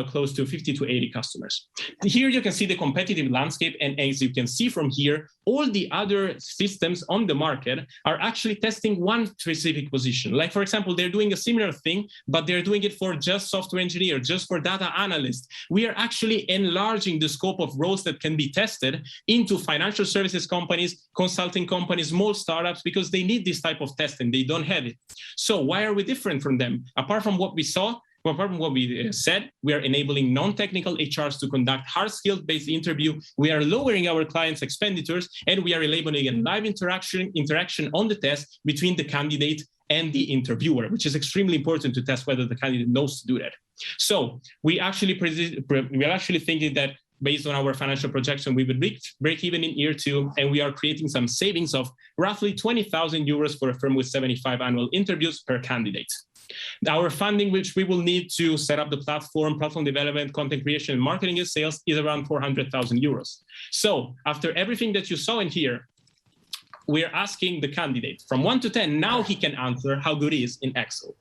close to 50 to 80 customers. Here you can see the competitive landscape, and as you can see from here, all the other systems on the market are actually testing one specific position. Like, for example, they're doing a similar thing, but they're doing it for just software engineer, just for data analyst. We are actually enlarging the scope of roles that can be tested into financial services companies, consulting companies, small startups, because they need this type of testing. They don't have it. So why are we different from them? Apart from what we saw, apart from what we said, we are enabling non-technical HRs to conduct hard-skilled-based interview. We are lowering our clients' expenditures, and we are enabling a live interaction on the test between the candidate and the interviewer, which is extremely important to test whether the candidate knows to do that. So we are actually thinking that based on our financial projection, we would break even in year 2, and we are creating some savings of roughly 20,000 euros for a firm with 75 annual interviews per candidate. Our funding, which we will need to set up the platform development, content creation, and marketing and sales, is around 400,000 euros. So after everything that you saw in here, we're asking the candidate from 1 to 10. Now he can answer how good he is in Excel.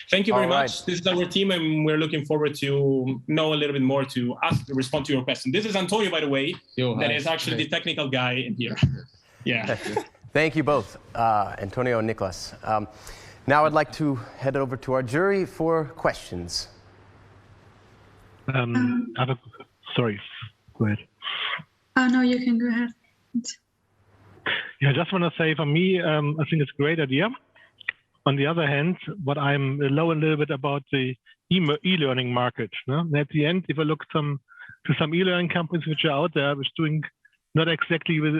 Thank you very much. This is our team, and we're looking forward to know a little bit more to respond to your question. This is Antonio, by the way, that is actually the technical guy in here. Yeah. Thank you both, Antonio and Nicholas. Now I'd like to head over to our jury for questions. Sorry, go ahead. No, you can go ahead. Yeah, I just want to say, for me, I think it's a great idea. On the other hand, what I'm low a little bit about the e-learning market. No? And at the end, if I look to some e-learning companies which are out there, which doing not exactly with,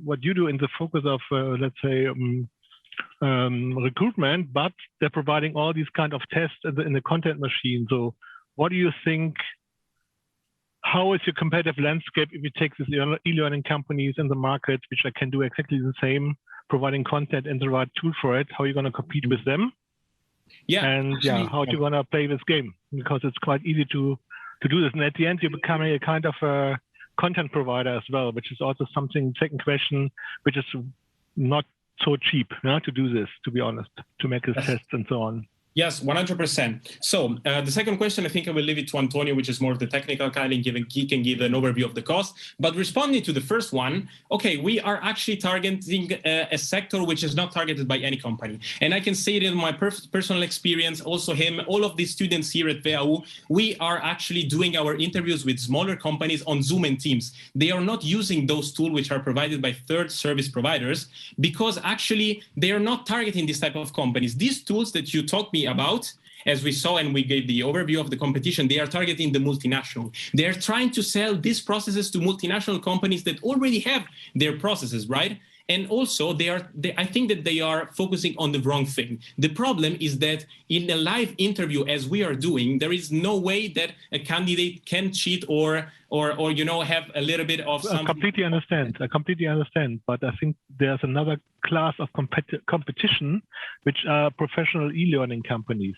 what you do in the focus of, let's say, recruitment, but they're providing all these kind of tests in the content machine. So what do you think, how is your competitive landscape if you take these e-learning companies in the market, which can do exactly the same, providing content and the right tool for it, how are you going to compete with them? Yeah. And yeah, how do you want to play this game? Because it's quite easy to do this. And at the end, you're becoming a kind of a content provider as well, which is also something, second question, which is not so cheap to do this, to be honest, to make this tests and so on. Yes, 100%. So the second question, I think I will leave it to Antonio, which is more of the technical kind, and he can give an overview of the cost. But responding to the first one, okay, we are actually targeting a sector which is not targeted by any company. And I can say it in my personal experience, also all of the students here at WHU, we are actually doing our interviews with smaller companies on Zoom and Teams. They are not using those tools which are provided by third service providers, because actually they are not targeting this type of companies. These tools that you talked me about, as we saw and we gave the overview of the competition, they are targeting the multinational. They are trying to sell these processes to multinational companies that already have their processes, right? And also, I think that they are focusing on the wrong thing. The problem is that in a live interview, as we are doing, there is no way that a candidate can cheat or have a little bit of something. I completely understand. But I think there's another class of competition, which are professional e-learning companies.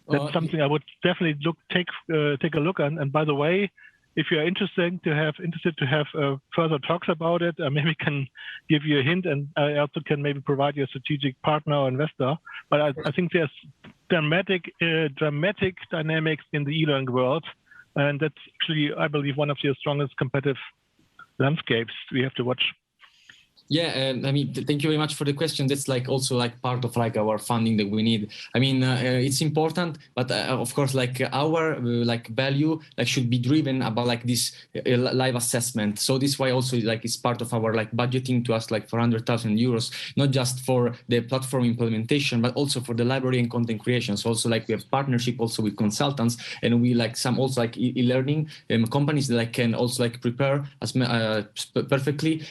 That's something I would definitely take a look at. And by the way, if you're interested to have further talks about it, maybe can give you a hint, and I also can maybe provide you a strategic partner or investor. But I think there's dramatic dynamics in the e-learning world, and that's actually, I believe, one of the strongest competitive landscapes we have to watch. Yeah, I mean, thank you very much for the question. That's also part of our funding that we need. I mean, it's important, but of course, our value should be driven about this live assessment. So this is why also it's part of our budgeting to us 400,000 euros, not just for the platform implementation, but also for the library and content creation. So also we have partnership also with consultants, and we some also e-learning companies that can also prepare us perfectly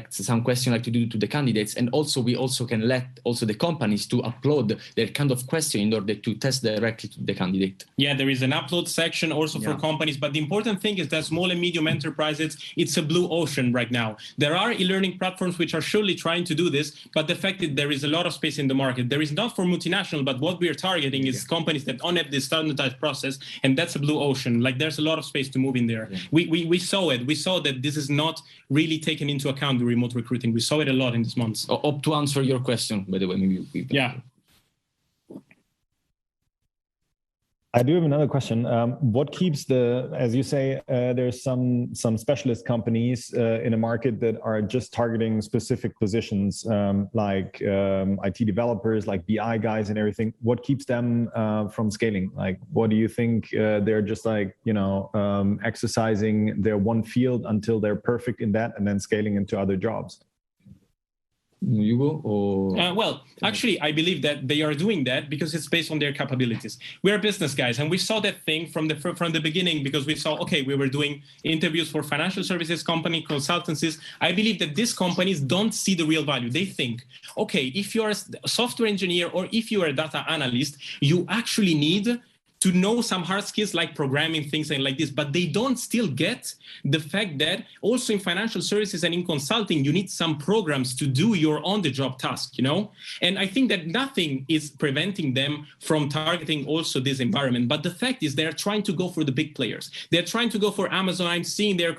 some question to do to the candidates, and also we also can let also the companies to upload their kind of question in order to test directly to the candidate. Yeah, there is an upload section also for companies, but the important thing is that small and medium enterprises, it's a blue ocean right now. There are e-learning platforms which are surely trying to do this, but the fact that there is a lot of space in the market. There is not for multinational, but what we are targeting is companies that don't have this standardized process, and that's a blue ocean. There's a lot of space to move in there. We saw it. We saw that this is not really taken into account, the remote recruiting. We saw it a lot in these months. To answer your question, by the way, maybe I do have another question. What keeps as you say, there's some specialist companies in a market that are just targeting specific positions, like IT developers, like BI guys and everything. What keeps them from scaling? What do you think they're just exercising their one field until they're perfect in that and then scaling into other jobs? You go or well, actually, I believe that they are doing that because it's based on their capabilities. We are business guys, and we saw that thing from the beginning, because we saw, okay, we were doing interviews for financial services company, consultancies. I believe that these companies don't see the real value. They think, okay, if you're a software engineer or if you are a data analyst, you actually need to know some hard skills like programming, things like this, but they don't still get the fact that also in financial services and in consulting, you need some programs to do your on-the-job task, And I think that nothing is preventing them from targeting also this environment. But the fact is they're trying to go for the big players. They're trying to go for Amazon. I'm seeing their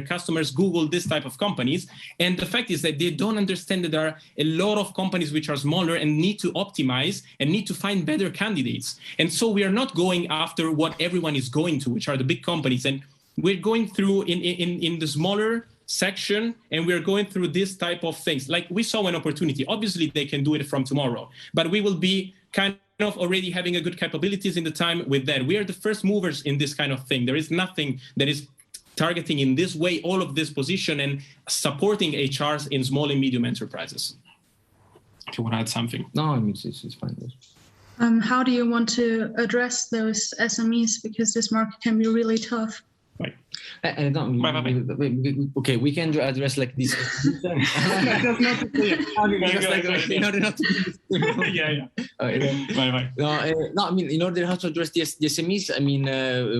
customers Google this type of companies. And the fact is that they don't understand that there are a lot of companies which are smaller and need to optimize and need to find better candidates. And so we are not going after what everyone is going to, which are the big companies. And we're going through in the smaller section, and we're going through this type of things. We saw an opportunity. Obviously, they can do it from tomorrow, but we will be kind of already having a good capabilities in the time with that. We are the first movers in this kind of thing. There is nothing that is targeting in this way all of this position and supporting HRs in small and medium enterprises. If you want to add something. No, I mean, it's fine. How do you want to address those SMEs? Because this market can be really tough. Right. Okay, we can address this. In order not to No, I mean, in order to address the SMEs, I mean,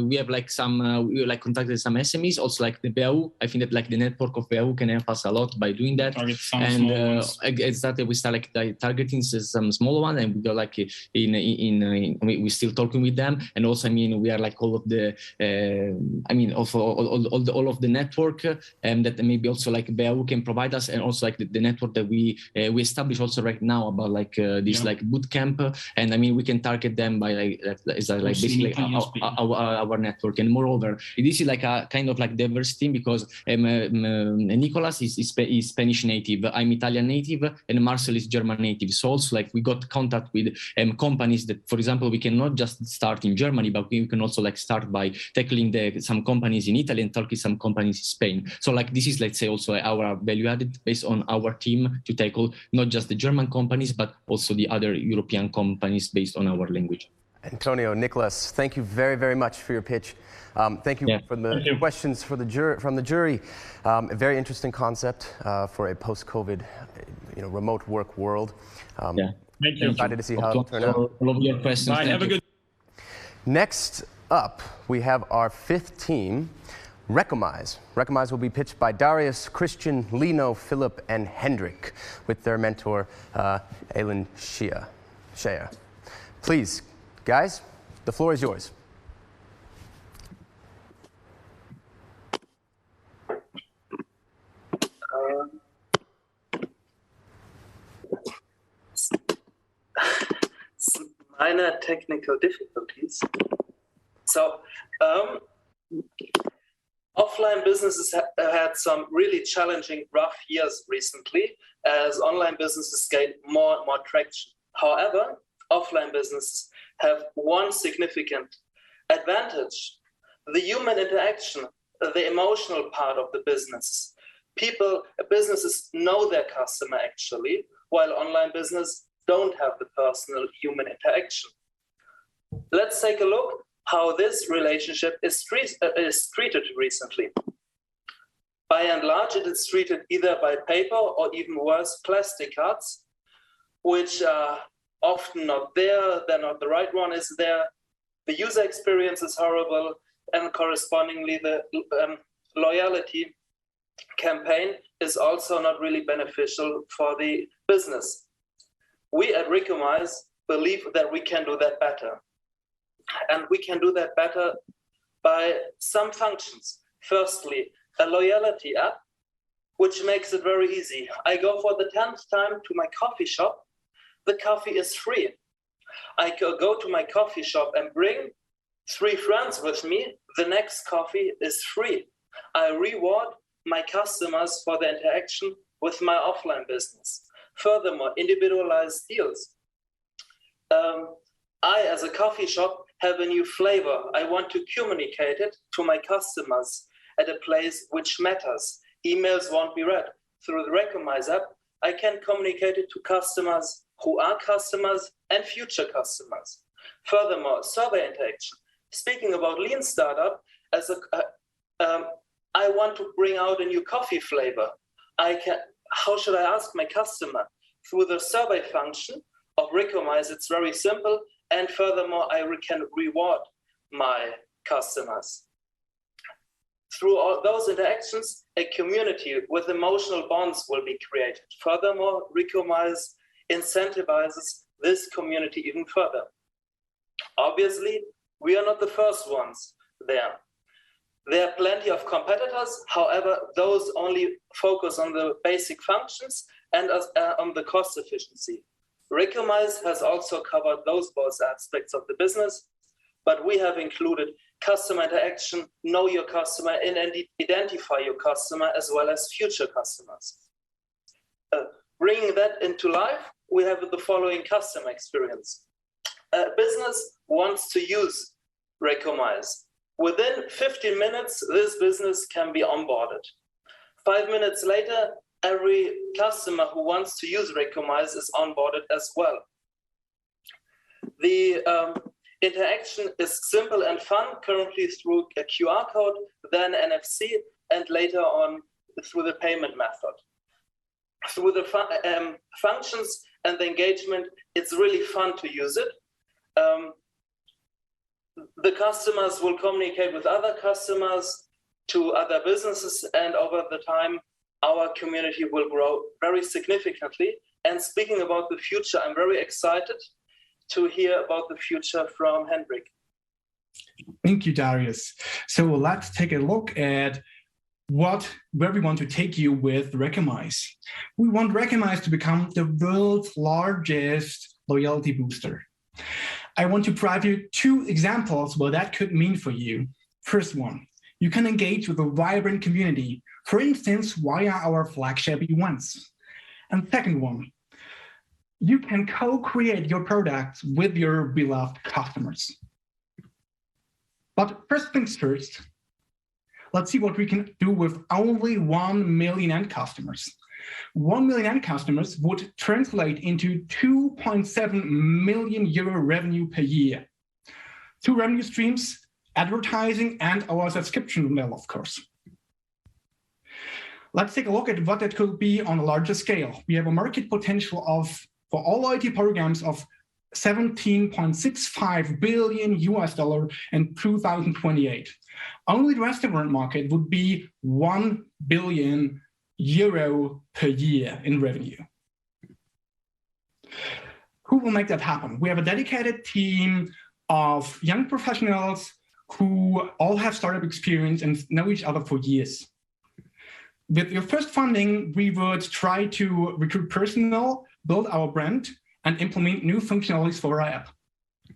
we have we contacted some SMEs, also the WHU. I think that the network of WHU can help us a lot by doing that. And we start targeting some small ones, and we go we're still talking with them. And also, I mean, we are all of the, mean, also all of the network that maybe also like WHU can provide us, and also like the network that we establish also right now about like this like boot camp, and I mean we can target them by like basically our network. And moreover, this is like a kind of like diversity because Nicolas is Spanish native, I'm Italian native, and Marcel is German native. So also like we got contact with companies that, for example, we cannot just start in Germany, but we can also like start by tackling some companies in Italy and talking some companies in Spain. So like this is, let's say, also our value added based on our team to tackle not just the German companies, but also the other European companies based on our language. Antonio, Nicholas, thank you very, very much for your pitch. Thank you for the questions from the jury. A very interesting concept for a post-COVID, remote work world. Thank you. Excited to see how it'll turn out. All of your questions. Bye. Have a good. Next up, we have our fifth team, Recomize. Recomize will be pitched by Darius, Christian, Lino, Philip, and Hendrik with their mentor, Aylin Shea. Please, guys, the floor is yours. Minor technical difficulties. So, offline businesses had some really challenging, rough years recently as online businesses gained more and more traction. However, offline businesses have one significant advantage: the human interaction, the emotional part of the business. Businesses know their customer actually, while online business don't have the personal human interaction. Let's take a look how this relationship is treated recently. By and large, it is treated either by paper or even worse, plastic cards, which are often not there, they're not the right one is there, the user experience is horrible, and correspondingly the loyalty campaign is also not really beneficial for the business. We at Recomize believe that we can do that better. And we can do that better by some functions. Firstly, a loyalty app, which makes it very easy. I go for the 10th time to my coffee shop. The coffee is free. I go to my coffee shop and bring 3 friends with me. The next coffee is free. I reward my customers for the interaction with my offline business. Furthermore, individualized deals. I, as a coffee shop, have a new flavor. I want to communicate it to my customers at a place which matters. Emails won't be read. Through the Recomize app, I can communicate it to customers who are customers and future customers. Furthermore, survey interaction. Speaking about lean startup, I want to bring out a new coffee flavor. How should I ask my customer? Through the survey function of Recomize, it's very simple. And furthermore, I can reward my customers. Through all those interactions, a community with emotional bonds will be created. Furthermore, Recomize incentivizes this community even further. Obviously, we are not the first ones there. There are plenty of competitors. However, those only focus on the basic functions and on the cost efficiency. Recomize has also covered those both aspects of the business, but we have included customer interaction, know your customer, and identify your customer as well as future customers. Bringing that into life, we have the following customer experience. A business wants to use Recomize. Within 15 minutes, this business can be onboarded. 5 minutes later, every customer who wants to use Recomize is onboarded as well. The interaction is simple and fun, currently through a QR code, then NFC, and later on through the payment method. Through the functions and the engagement, it's really fun to use it. The customers will communicate with other customers to other businesses, and over the time, our community will grow very significantly. And speaking about the future, I'm very excited to hear about the future from Hendrik. Thank you, Darius. So let's take a look at where we want to take you with Recomize. We want Recomize to become the world's largest loyalty booster. I want to provide you 2 examples what that could mean for you. First one, you can engage with a vibrant community, for instance, via our flagship events. And second one, you can co-create your products with your beloved customers. But first things first, let's see what we can do with only 1 million end customers. 1 million end customers would translate into 2.7 million euro revenue per year. 2 revenue streams, advertising and our subscription model, of course. Let's take a look at what it could be on a larger scale. We have a market potential for all loyalty programs of $17.65 billion in 2028. Only the restaurant market would be 1 billion euro per year in revenue. Who will make that happen? We have a dedicated team of young professionals who all have startup experience and know each other for years. With your first funding, we would try to recruit personnel, build our brand, and implement new functionalities for our app.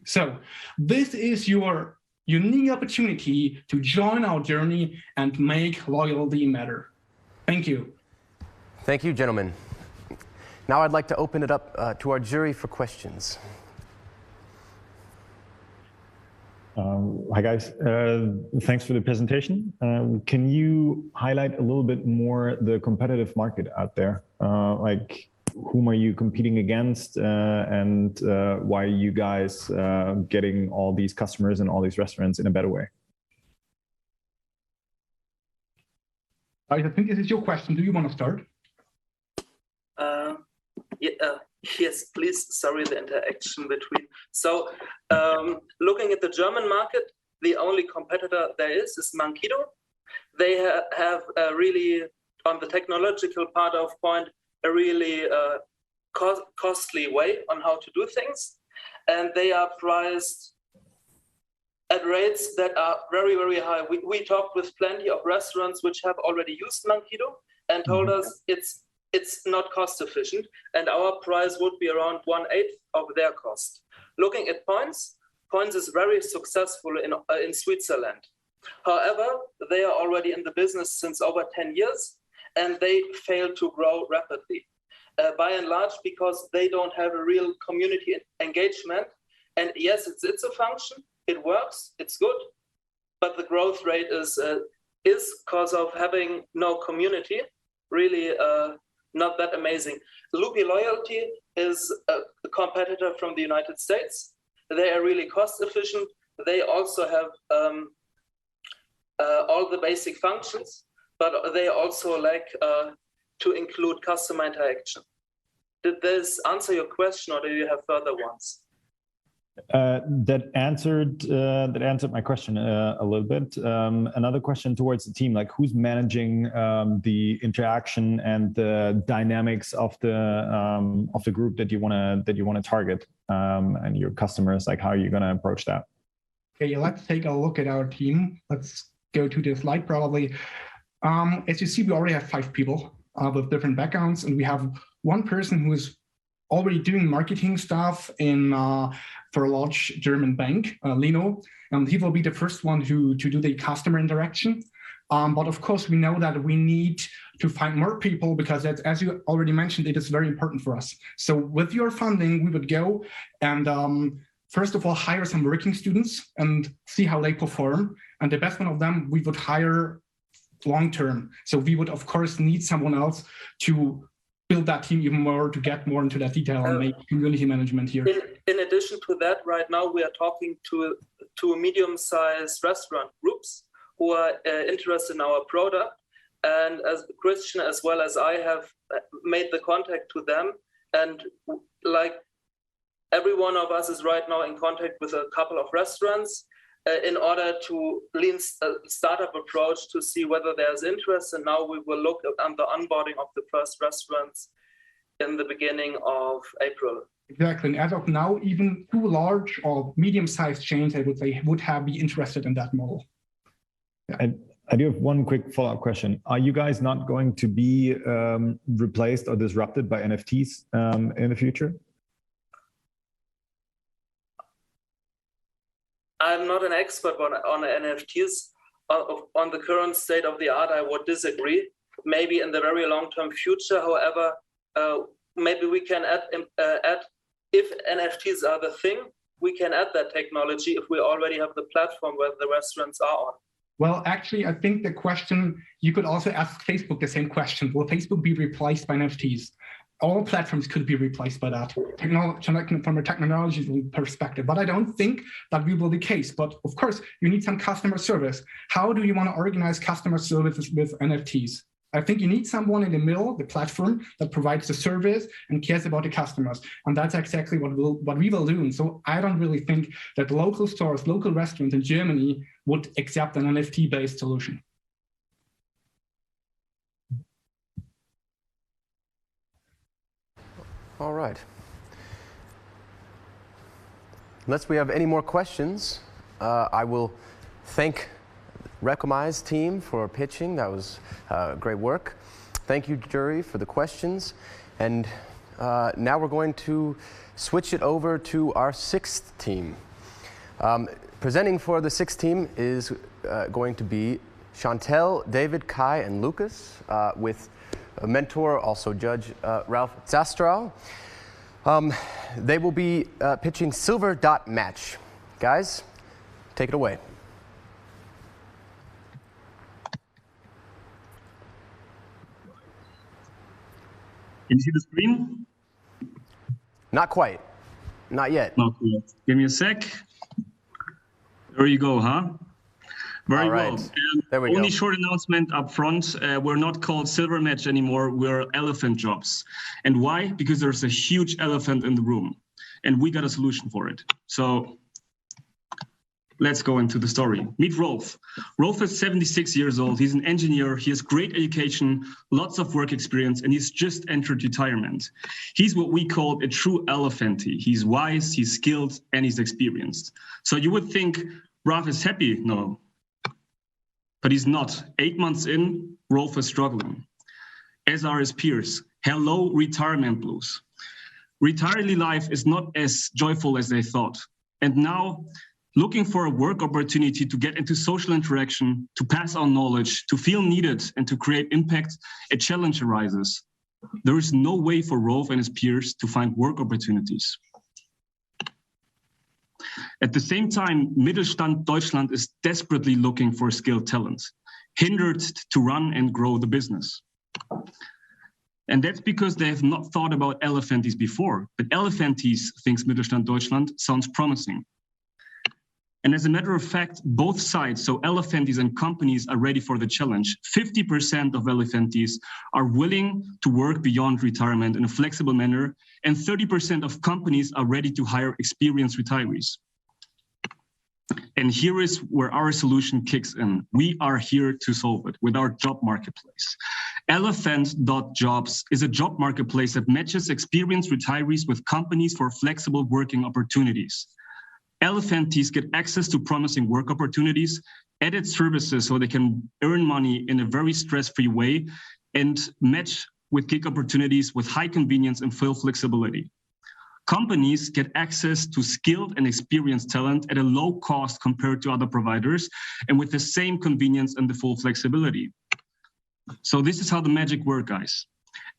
So this is your unique opportunity to join our journey and make loyalty matter. Thank you. Thank you, gentlemen. Now I'd like to open it up to our jury for questions. Hi guys, thanks for the presentation. Can you highlight a little bit more the competitive market out there? Like whom are you competing against and why are you guys getting all these customers and all these restaurants in a better way? I think this is your question. Do you want to start? Yes, please. Sorry, the interaction between. So looking at the German market, the only competitor there is Mankido. They have a really, on the technological part of point, a really costly way on how to do things. And they are priced at rates that are very, very high. We talked with plenty of restaurants which have already used Mankido and told us it's not cost efficient, and our price would be around 1/8 of their cost. Looking at Points is very successful in Switzerland. However, they are already in the business since over 10 years, and they fail to grow rapidly. By and large, because they don't have a real community engagement. And yes, it's a function, it works, it's good, but the growth rate is because of having no community, really not that amazing. Loopy Loyalty is a competitor from the United States. They are really cost efficient. They also have all the basic functions, but they also lack to include customer interaction. Did this answer your question, or do you have further ones? That answered my question a little bit. Another question towards the team, like who's managing the interaction and the dynamics of the group that you want to target and your customers, like how are you going to approach that? Okay, let's take a look at our team. Let's go to the slide probably. As you see, we already have 5 people with different backgrounds, and we have one person who is already doing marketing stuff for a large German bank, Lino, and he will be the first one to do the customer interaction. But of course, we know that we need to find more people because, as you already mentioned, it is very important for us. So with your funding, we would go and first of all, hire some working students and see how they perform. And the best one of them, we would hire long-term. So we would, of course, need someone else to build that team even more, to get more into that detail and make community management here. In addition to that, right now we are talking to medium-sized restaurant groups who are interested in our product. And as Christian, as well as I, have made the contact to them. And like every one of us is right now in contact with a couple of restaurants in order to lean a startup approach to see whether there's interest. And now we will look at the onboarding of the first restaurants in the beginning of April. Exactly. And as of now, even 2 large or medium-sized chains, I would say, would be interested in that model. Yeah. I do have one quick follow-up question. Are you guys not going to be replaced or disrupted by NFTs in the future? I'm not an expert on NFTs. On the current state of the art, I would disagree. Maybe in the very long-term future, however, maybe we can add if NFTs are the thing, we can add that technology if we already have the platform where the restaurants are on. Well, actually, I think the question, you could also ask Facebook the same question. Will Facebook be replaced by NFTs? All platforms could be replaced by that from a technological perspective. But I don't think that will be the case. But of course, you need some customer service. How do you want to organize customer services with NFTs? I think you need someone in the middle, the platform that provides the service and cares about the customers. And that's exactly what we will do. And so I don't really think that local stores, local restaurants in Germany would accept an NFT-based solution. All right. Unless we have any more questions, I will thank Recomize team for pitching. That was great work. Thank you, jury, for the questions. And now we're going to switch it over to our 6th team. Presenting for the 6th team is going to be Chantel, David, Kai, and Lucas, with a mentor, also Judge Ralph Zastrow. They will be pitching Silver Dot Match. Guys, take it away. Can you see the screen? Not quite. Not yet. Not yet. Give me a sec. There you go, huh? Very well. There we Only go. short announcement up front. We're not called Silver Match anymore. We're Elephant Jobs. And why? Because there's a huge elephant in the room. And we got a solution for it. So let's go into the story. Meet Rolf. Rolf is 76 years old. He's an engineer. He has great education, lots of work experience, and he's just entered retirement. He's what we call a true elephanty. He's wise, he's skilled, and he's experienced. So you would think Rolf is happy. No, but he's not. 8 months in, Rolf is struggling, as are his peers. Hello, retirement blues. Retiree life is not as joyful as they thought. And now, looking for a work opportunity to get into social interaction, to pass on knowledge, to feel needed, and to create impact, a challenge arises. There is no way for Rolf and his peers to find work opportunities. At the same time, Mittelstand Deutschland is desperately looking for skilled talent, hindered to run and grow the business. And that's because they have not thought about elephanties before, but elephanties, thinks Mittelstand Deutschland, sounds promising. And as a matter of fact, both sides, so elephanties and companies, are ready for the challenge. 50% of elephanties are willing to work beyond retirement in a flexible manner, and 30% of companies are ready to hire experienced retirees. And here is where our solution kicks in. We are here to solve it with our job marketplace. Elephant.jobs is a job marketplace that matches experienced retirees with companies for flexible working opportunities. Elephanties get access to promising work opportunities, added services so they can earn money in a very stress-free way, and match with gig opportunities with high convenience and full flexibility. Companies get access to skilled and experienced talent at a low cost compared to other providers, and with the same convenience and the full flexibility. So this is how the magic works, guys.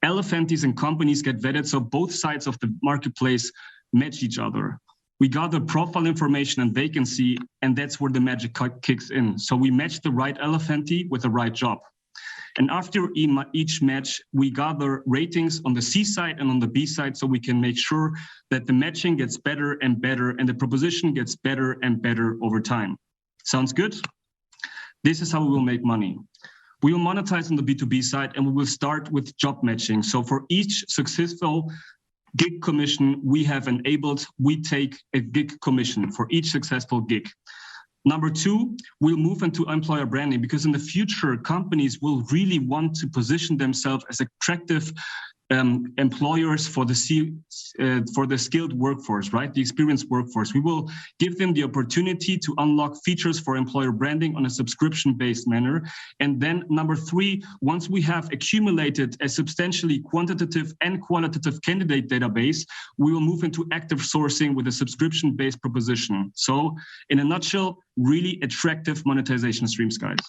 Elephanties and companies get vetted so both sides of the marketplace match each other. We gather profile information and vacancy, and that's where the magic kicks in. So we match the right elephanty with the right job. And after each match, we gather ratings on the C side and on the B side so we can make sure that the matching gets better and better and the proposition gets better and better over time. Sounds good? This is how we will make money. We will monetize on the B2B side, and we will start with job matching. So for each successful gig commission we have enabled, we take a gig commission for each successful gig. Number two, we'll move into employer branding, because in the future, companies will really want to position themselves as attractive employers for the skilled workforce, right? The experienced workforce. We will give them the opportunity to unlock features for employer branding on a subscription-based manner. And then number 3, once we have accumulated a substantially quantitative and qualitative candidate database, we will move into active sourcing with a subscription-based proposition. So in a nutshell, really attractive monetization streams, guys.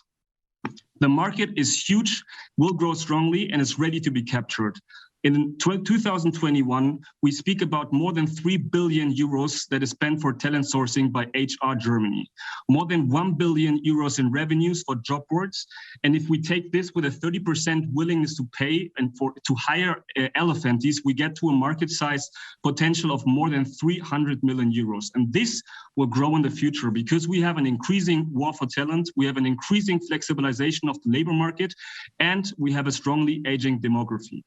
The market is huge, will grow strongly, and is ready to be captured. In 2021, we speak about more than 3 billion euros that is spent for talent sourcing by HR Germany, more than 1 billion euros in revenues for job boards. And if we take this with a 30% willingness to pay and to hire elephanties, we get to a market size potential of more than 300 million euros. And this will grow in the future because we have an increasing war for talent, we have an increasing flexibilization of the labor market, and we have a strongly aging demography.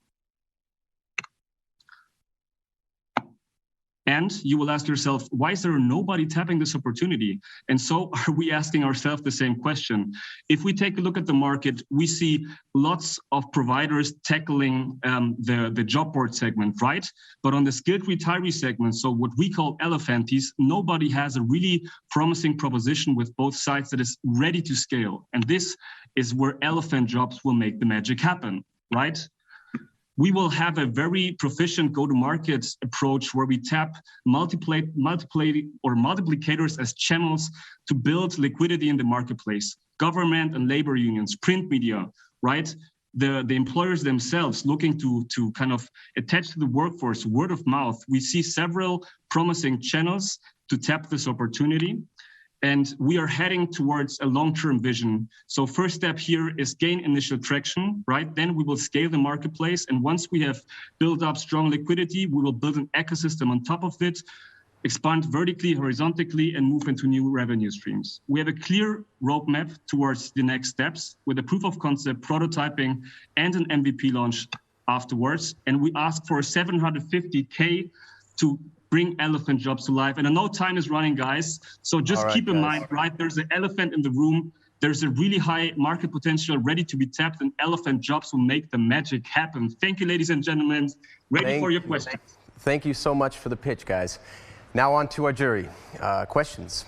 And you will ask yourself, why is there nobody tapping this opportunity? And so are we asking ourselves the same question? If we take a look at the market, we see lots of providers tackling the job board segment, right? But on the skilled retiree segment, so what we call elephanties, nobody has a really promising proposition with both sides that is ready to scale. And this is where elephant jobs will make the magic happen, right? We will have a very proficient go-to-market approach where we tap multiplicators as channels to build liquidity in the marketplace. Government and labor unions, print media, right? The employers themselves looking to kind of attach to the workforce, word of mouth. We see several promising channels to tap this opportunity. And we are heading towards a long-term vision. So first step here is gain initial traction, right? Then we will scale the marketplace. And once we have built up strong liquidity, we will build an ecosystem on top of it, expand vertically, horizontally, and move into new revenue streams. We have a clear roadmap towards the next steps with a proof of concept, prototyping, and an MVP launch afterwards. And we ask for 750K to bring elephant jobs to life. And I know time is running, guys. So just keep in mind, right, there's an elephant in the room. There's a really high market potential ready to be tapped, and elephant jobs will make the magic happen. Thank you, ladies and gentlemen. Ready for your questions. Thank you so much for the pitch, guys. Now on to our jury. Questions?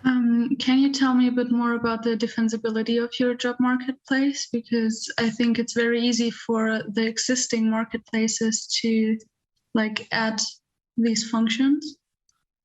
Can you tell me a bit more about the defensibility of your job marketplace? Because I think it's very easy for the existing marketplaces to add these functions.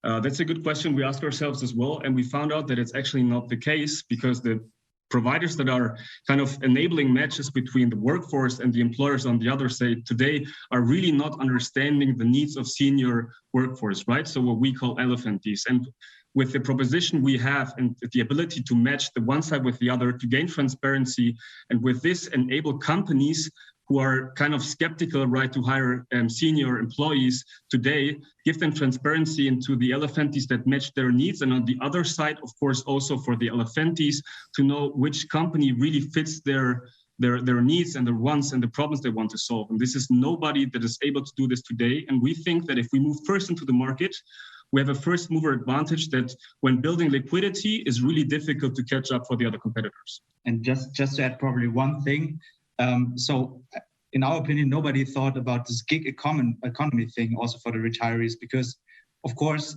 That's a good question we ask ourselves as well. And we found out that it's actually not the case because the providers that are kind of enabling matches between the workforce and the employers on the other side today are really not understanding the needs of senior workforce, right? So what we call elephanties. And with the proposition we have and the ability to match the one side with the other to gain transparency, and with this enable companies who are kind of skeptical, right, to hire senior employees today, give them transparency into the elephanties that match their needs. And on the other side, of course, also for the elephanties to know which company really fits their needs and their wants and the problems they want to solve. And this is nobody that is able to do this today. And we think that if we move first into the market, we have a first mover advantage that when building liquidity is really difficult to catch up for the other competitors. And just to add probably one thing, so in our opinion, nobody thought about this gig economy thing also for the retirees, because of course,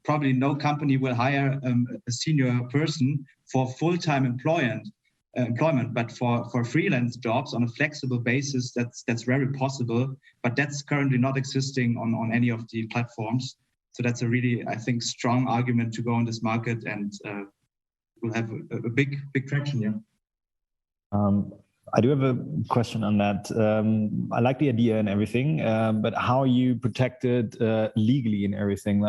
probably no company will hire a senior person for full-time employment, but for freelance jobs on a flexible basis, that's very possible, but that's currently not existing on any of the platforms. So that's a really, I think, strong argument to go on this market, and we'll have a big traction here. I do have a question on that. I like the idea and everything, but how are you protected legally and everything?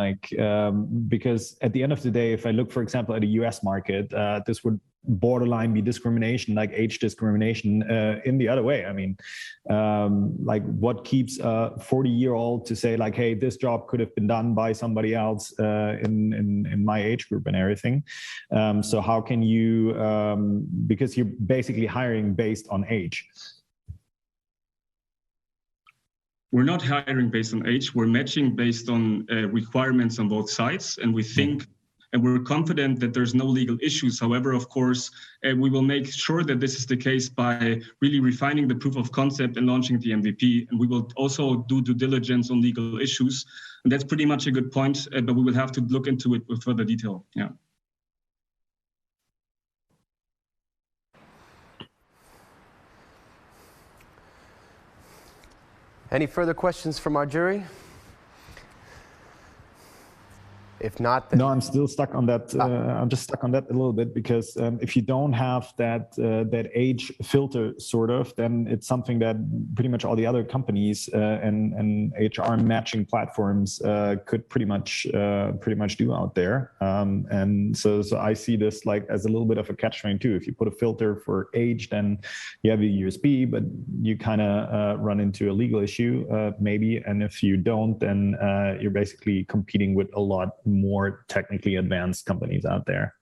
Because at the end of the day, if I look, for example, at the US market, this would borderline be discrimination, like age discrimination in the other way. I mean, what keeps a 40-year-old to say like, hey, this job could have been done by somebody else in my age group and everything. So how can you, because you're basically hiring based on age. We're not hiring based on age. We're matching based on requirements on both sides. And we think and we're confident that there's no legal issues. However, of course, we will make sure that this is the case by really refining the proof of concept and launching the MVP. And we will also do due diligence on legal issues. And that's pretty much a good point, but we will have to look into it with further detail. Yeah. Any further questions from our jury? If not, then... No, I'm still stuck on that. I'm just stuck on that a little bit because if you don't have that age filter, sort of, then it's something that pretty much all the other companies and HR matching platforms could pretty much do out there. And so I see this like as a little bit of a catch-22. If you put a filter for age, then you have a USB, but you kind of run into a legal issue maybe. And if you don't, then you're basically competing with a lot more technically advanced companies out there.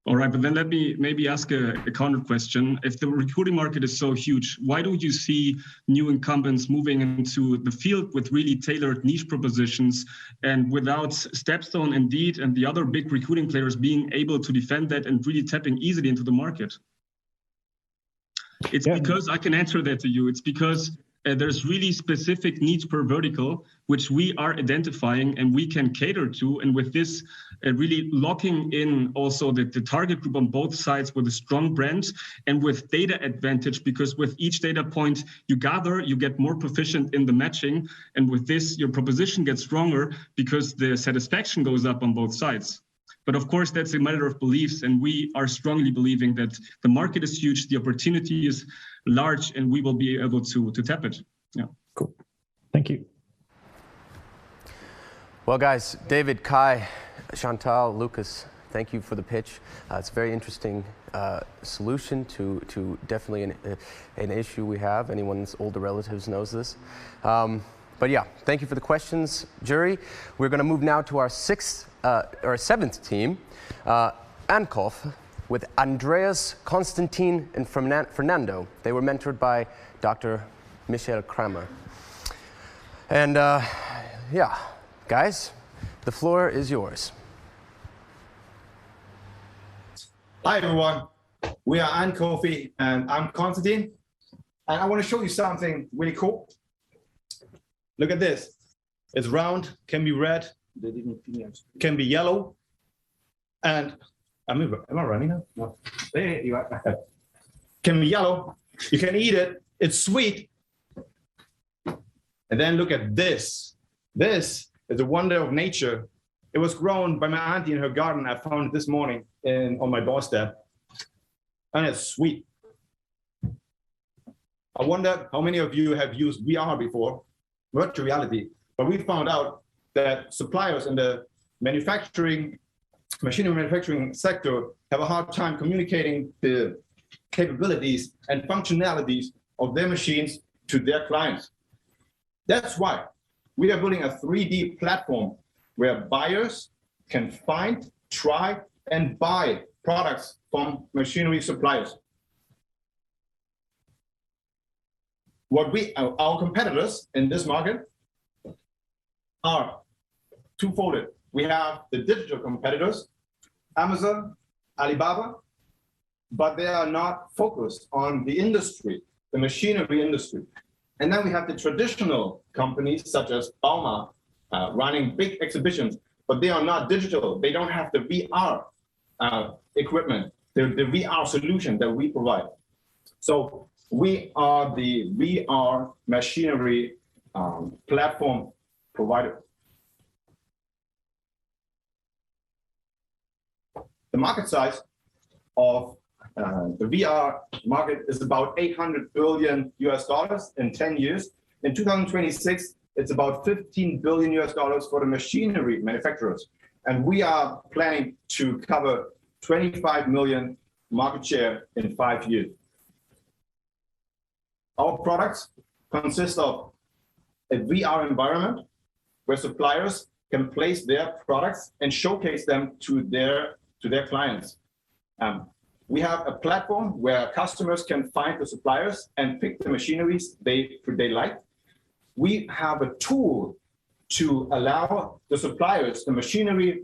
All right, but then let me maybe ask a counter question. If the recruiting market is so huge, why don't you see new incumbents moving into the field with really tailored niche propositions and without Stepstone, Indeed, and the other big recruiting players being able to defend that and really tapping easily into the market? It's because I can answer that to you. It's because there's really specific needs per vertical, which we are identifying and we can cater to. And with this, really locking in also the target group on both sides with a strong brand and with data advantage, because with each data point you gather, you get more proficient in the matching. And with this, your proposition gets stronger because the satisfaction goes up on both sides. But of course, that's a matter of beliefs, and we are strongly believing that the market is huge, the opportunity is large, and we will be able to tap it. Yeah. Cool. Thank you. Well, guys, David, Kai, Chantal, Lucas, thank you for the pitch. It's a very interesting solution to definitely an issue we have. Anyone's older relatives knows this. But yeah, thank you for the questions, jury. We're going to move now to our seventh team, Anchov, with Andreas, Konstantin, and Fernando. They were mentored by Dr. Michael Kramer. And yeah, guys, the floor is yours. Hi, everyone. We are Anchov, and I'm Konstantin. And I want to show you something really cool. Look at this. It's round, can be red, can be yellow. And am I running now? No. There you are. Can be yellow. You can eat it. It's sweet. And then look at this. This is a wonder of nature. It was grown by my auntie in her garden. I found it this morning on my doorstep. And it's sweet. I wonder how many of you have used VR before, virtual reality. But we found out that suppliers in the machinery manufacturing sector have a hard time communicating the capabilities and functionalities of their machines to their clients. That's why we are building a 3D platform where buyers can find, try, and buy products from machinery suppliers. Our competitors in this market are twofold. We have the digital competitors, Amazon, Alibaba, but they are not focused on the industry, the machinery industry. And then we have the traditional companies such as Bauma, running big exhibitions, but they are not digital. They don't have the VR equipment, the VR solution that we provide. So we are the VR machinery platform provider. The market size of the VR market is about $800 billion in 10 years. In 2026, it's about $15 billion for the machinery manufacturers. And we are planning to cover 25 million market share in 5 years. Our products consist of a VR environment where suppliers can place their products and showcase them to their clients. We have a platform where customers can find the suppliers and pick the machineries they like. We have a tool to allow the suppliers, the machinery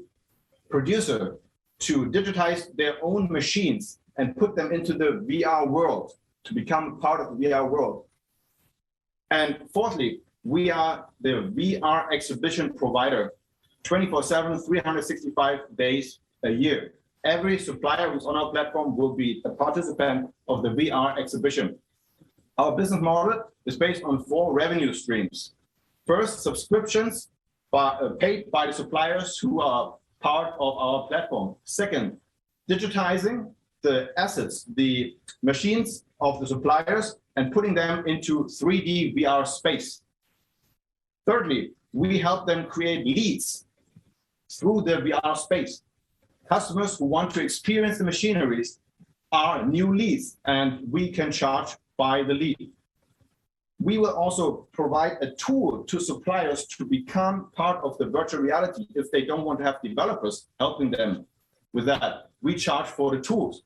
producer to digitize their own machines and put them into the VR world, to become part of the VR world. And fourthly, we are the VR exhibition provider, 24/7, 365 days a year. Every supplier who's on our platform will be a participant of the VR exhibition. Our business model is based on 4 revenue streams. First, subscriptions paid by the suppliers who are part of our platform. Second, digitizing the assets, the machines of the suppliers, and putting them into 3D VR space. Thirdly, we help them create leads through the VR space. Customers who want to experience the machineries are new leads, and we can charge by the lead. We will also provide a tool to suppliers to become part of the virtual reality if they don't want to have developers helping them with that. We charge for the tools.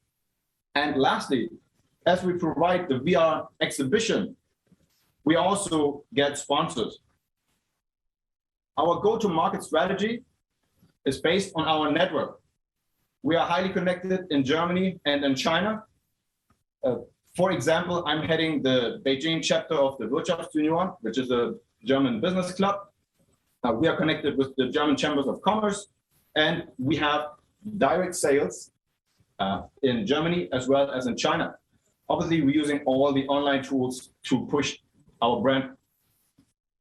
And lastly, as we provide the VR exhibition, we also get sponsors. Our go-to-market strategy is based on our network. We are highly connected in Germany and in China. For example, I'm heading the Beijing chapter of the Wirtschaftsunion, which is a German business club. We are connected with the German Chambers of Commerce, and we have direct sales in Germany as well as in China. Obviously, we're using all the online tools to push our brand.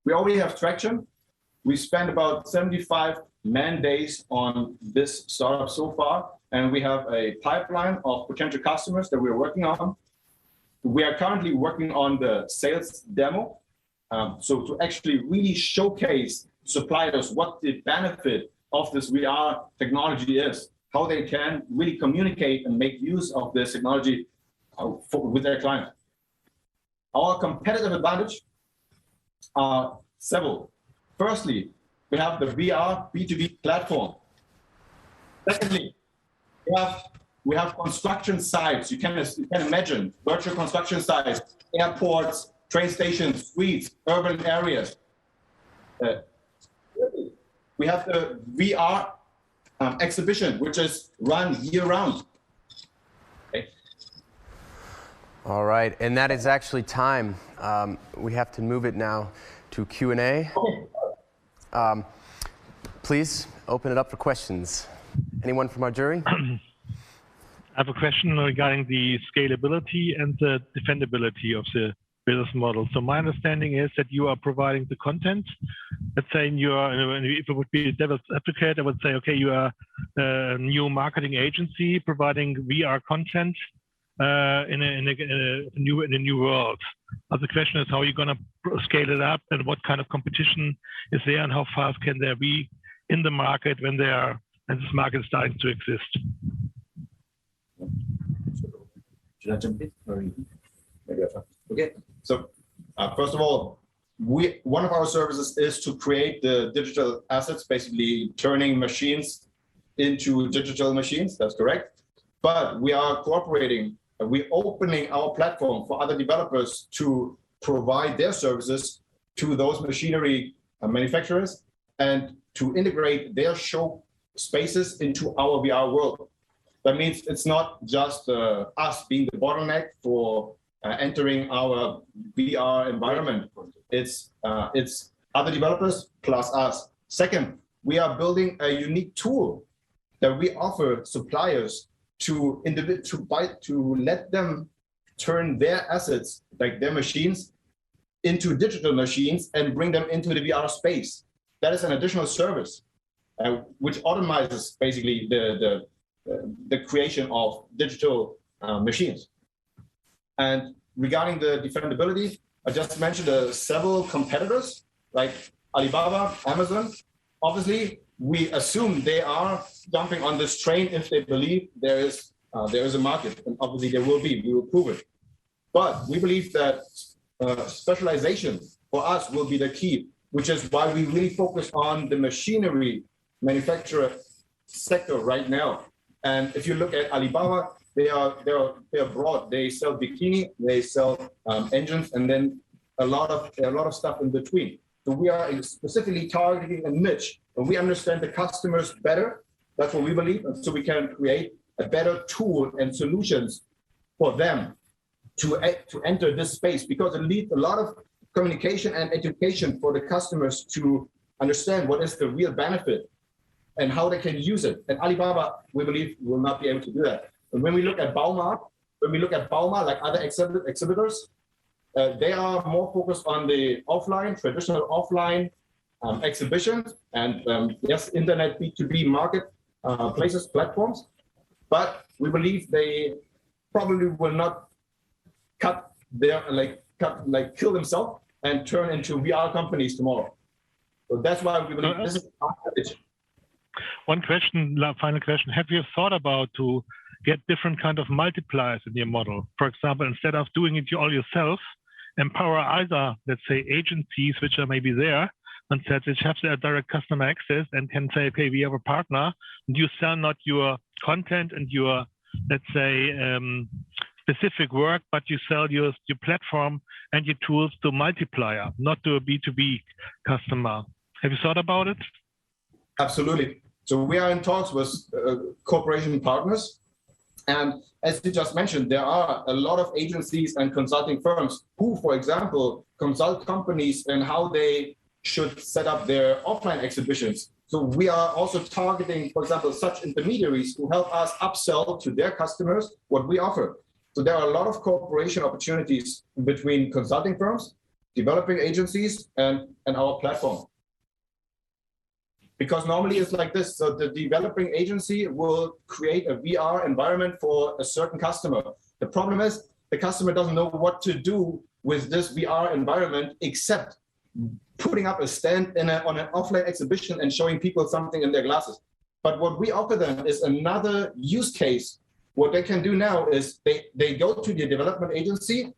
We already have traction. We spent about 75 man-days on this startup so far, and we have a pipeline of potential customers that we're working on. We are currently working on the sales demo, so to actually really showcase suppliers what the benefit of this VR technology is, how they can really communicate and make use of this technology with their clients. Our competitive advantage are several. Firstly, we have the VR B2B platform. Secondly, we have construction sites. You can imagine virtual construction sites, airports, train stations, streets, urban areas. We have the VR exhibition, which is run year-round. Okay. All right, and that is actually time. We have to move it now to Q&A. Okay. Please open it up for questions. Anyone from our jury? I have a question regarding the scalability and the defendability of the business model. So my understanding is that you are providing the content. Let's say if it would be a devil's advocate, I would say, okay, you are a new marketing agency providing VR content in a new world. The question is, how are you going to scale it up, and what kind of competition is there, and how fast can there be in the market when this market is starting to exist? Should I jump in? Okay. So first of all, one of our services is to create the digital assets, basically turning machines into digital machines. That's correct. But we are cooperating. We're opening our platform for other developers to provide their services to those machinery manufacturers and to integrate their show spaces into our VR world. That means it's not just us being the bottleneck for entering our VR environment. It's other developers plus us. Second, we are building a unique tool that we offer suppliers to let them turn their assets, like their machines, into digital machines and bring them into the VR space. That is an additional service, which automizes basically the creation of digital machines. And regarding the defendability, I just mentioned several competitors like Alibaba, Amazon. Obviously, we assume they are jumping on this train if they believe there is a market, and obviously there will be. We will prove it. But we believe that specialization for us will be the key, which is why we really focus on the machinery manufacturer sector right now. And if you look at Alibaba, they are broad. They sell bikini, they sell engines, and then a lot of stuff in between. So we are specifically targeting a niche, and we understand the customers better That's what we believe. And so we can create a better tool and solutions for them to enter this space, because it needs a lot of communication and education for the customers to understand what is the real benefit and how they can use it. And Alibaba, we believe, will not be able to do that. And when we look at Bauma, like other exhibitors, they are more focused on the offline, traditional offline exhibitions and yes, internet B2B market places, platforms. But we believe they probably will not kill themselves and turn into VR companies tomorrow. So that's why we believe this is our strategy. One question, final question. Have you thought about to get different kind of multipliers in your model? For example, instead of doing it all yourself, empower either, let's say, agencies which are maybe there and said which have their direct customer access and can say, okay, we have a partner, and you sell not your content and your, let's say, specific work, but you sell your platform and your tools to multiplier, not to a B2B customer. Have you thought about it? Absolutely. So we are in talks with corporation partners. And as you just mentioned, there are a lot of agencies and consulting firms who, for example, consult companies and how they should set up their offline exhibitions. So we are also targeting, for example, such intermediaries who help us upsell to their customers what we offer. So there are a lot of cooperation opportunities between consulting firms, developing agencies, and our platform. Because normally it's like this. So the developing agency will create a VR environment for a certain customer. The problem is the customer doesn't know what to do with this VR environment except putting up a stand on an offline exhibition and showing people something in their glasses. But what we offer them is another use case. What they can do now is they go to the development agency,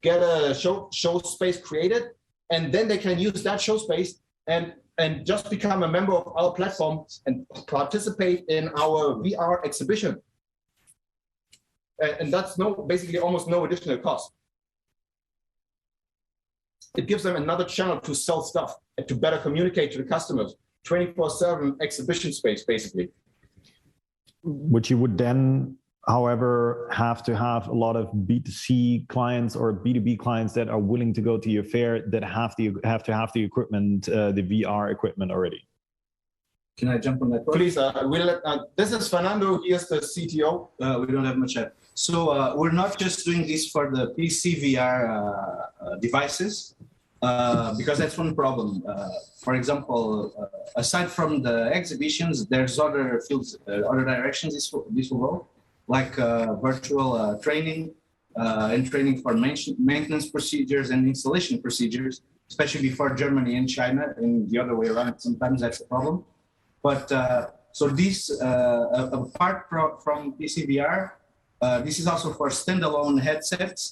get a show space created, and then they can use that show space and just become a member of our platform and participate in our VR exhibition. And that's basically almost no additional cost. It gives them another channel to sell stuff and to better communicate to the customers. 24/7 exhibition space, basically. Which you would then, however, have to have a lot of B2C clients or B2B clients that are willing to go to your fair that have to have the equipment, the VR equipment already. Can I jump on that? Please, this is Fernando. He is the CTO. We don't have much time. So we're not just doing this for the PC VR devices, because that's one problem. For example, aside from the exhibitions, there's other fields, other directions this will go, like virtual training and training for maintenance procedures and installation procedures, especially for Germany and China, and the other way around. Sometimes that's a problem. But so this, apart from PCVR, this is also for standalone headsets.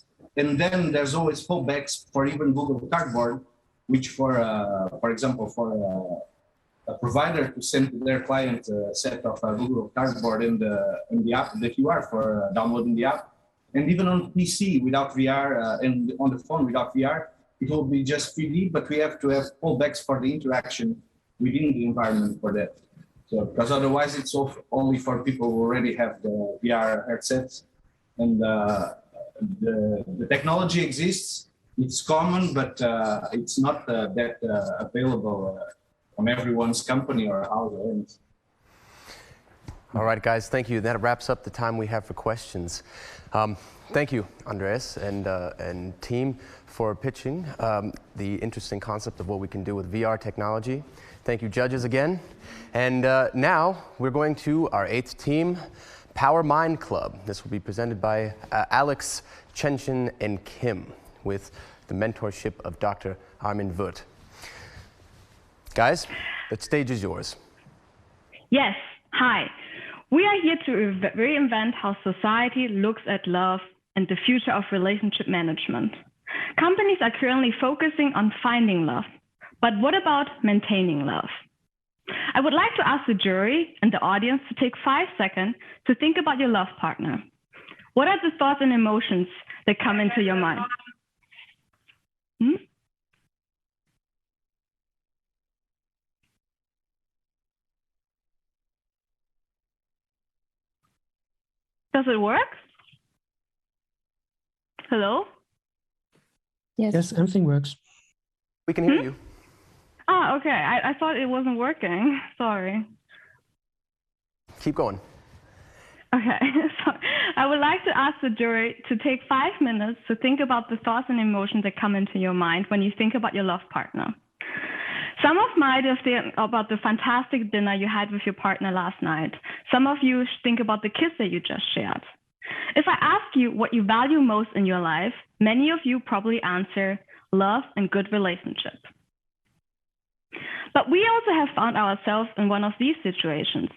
And then there's always fallbacks for even Google Cardboard, which for example, for a provider to send to their client a set of Google Cardboard in the app, the QR for downloading the app. And even on PC without VR and on the phone without VR, it will be just 3D, but we have to have fallbacks for the interaction within the environment for that. So, because otherwise it's only for people who already have the VR headsets. And the technology exists, it's common, but it's not that available from everyone's company or house. All right, guys, thank you. That wraps up the time we have for questions. Thank you, Andreas and team, for pitching the interesting concept of what we can do with VR technology. Thank you, judges, again. And now we're going to our 8th team, Power Mind Club. This will be presented by Alex, Chenshin, and Kim, with the mentorship of Dr. Armin Wirth. Guys, the stage is yours. Yes, hi. We are here to reinvent how society looks at love and the future of relationship management. Companies are currently focusing on finding love, but what about maintaining love? I would like to ask the jury and the audience to take 5 seconds to think about your love partner. What are the thoughts and emotions that come into your mind? Does it work? Hello? Yes, everything works. We can hear you. Ah, okay. I thought it wasn't working. Sorry. Keep going. Okay. So I would like to ask the jury to take 5 minutes to think about the thoughts and emotions that come into your mind when you think about your love partner. Some of might have think about the fantastic dinner you had with your partner last night. Some of you think about the kiss that you just shared. If I ask you what you value most in your life, many of you probably answer love and good relationship. But we also have found ourselves in one of these situations.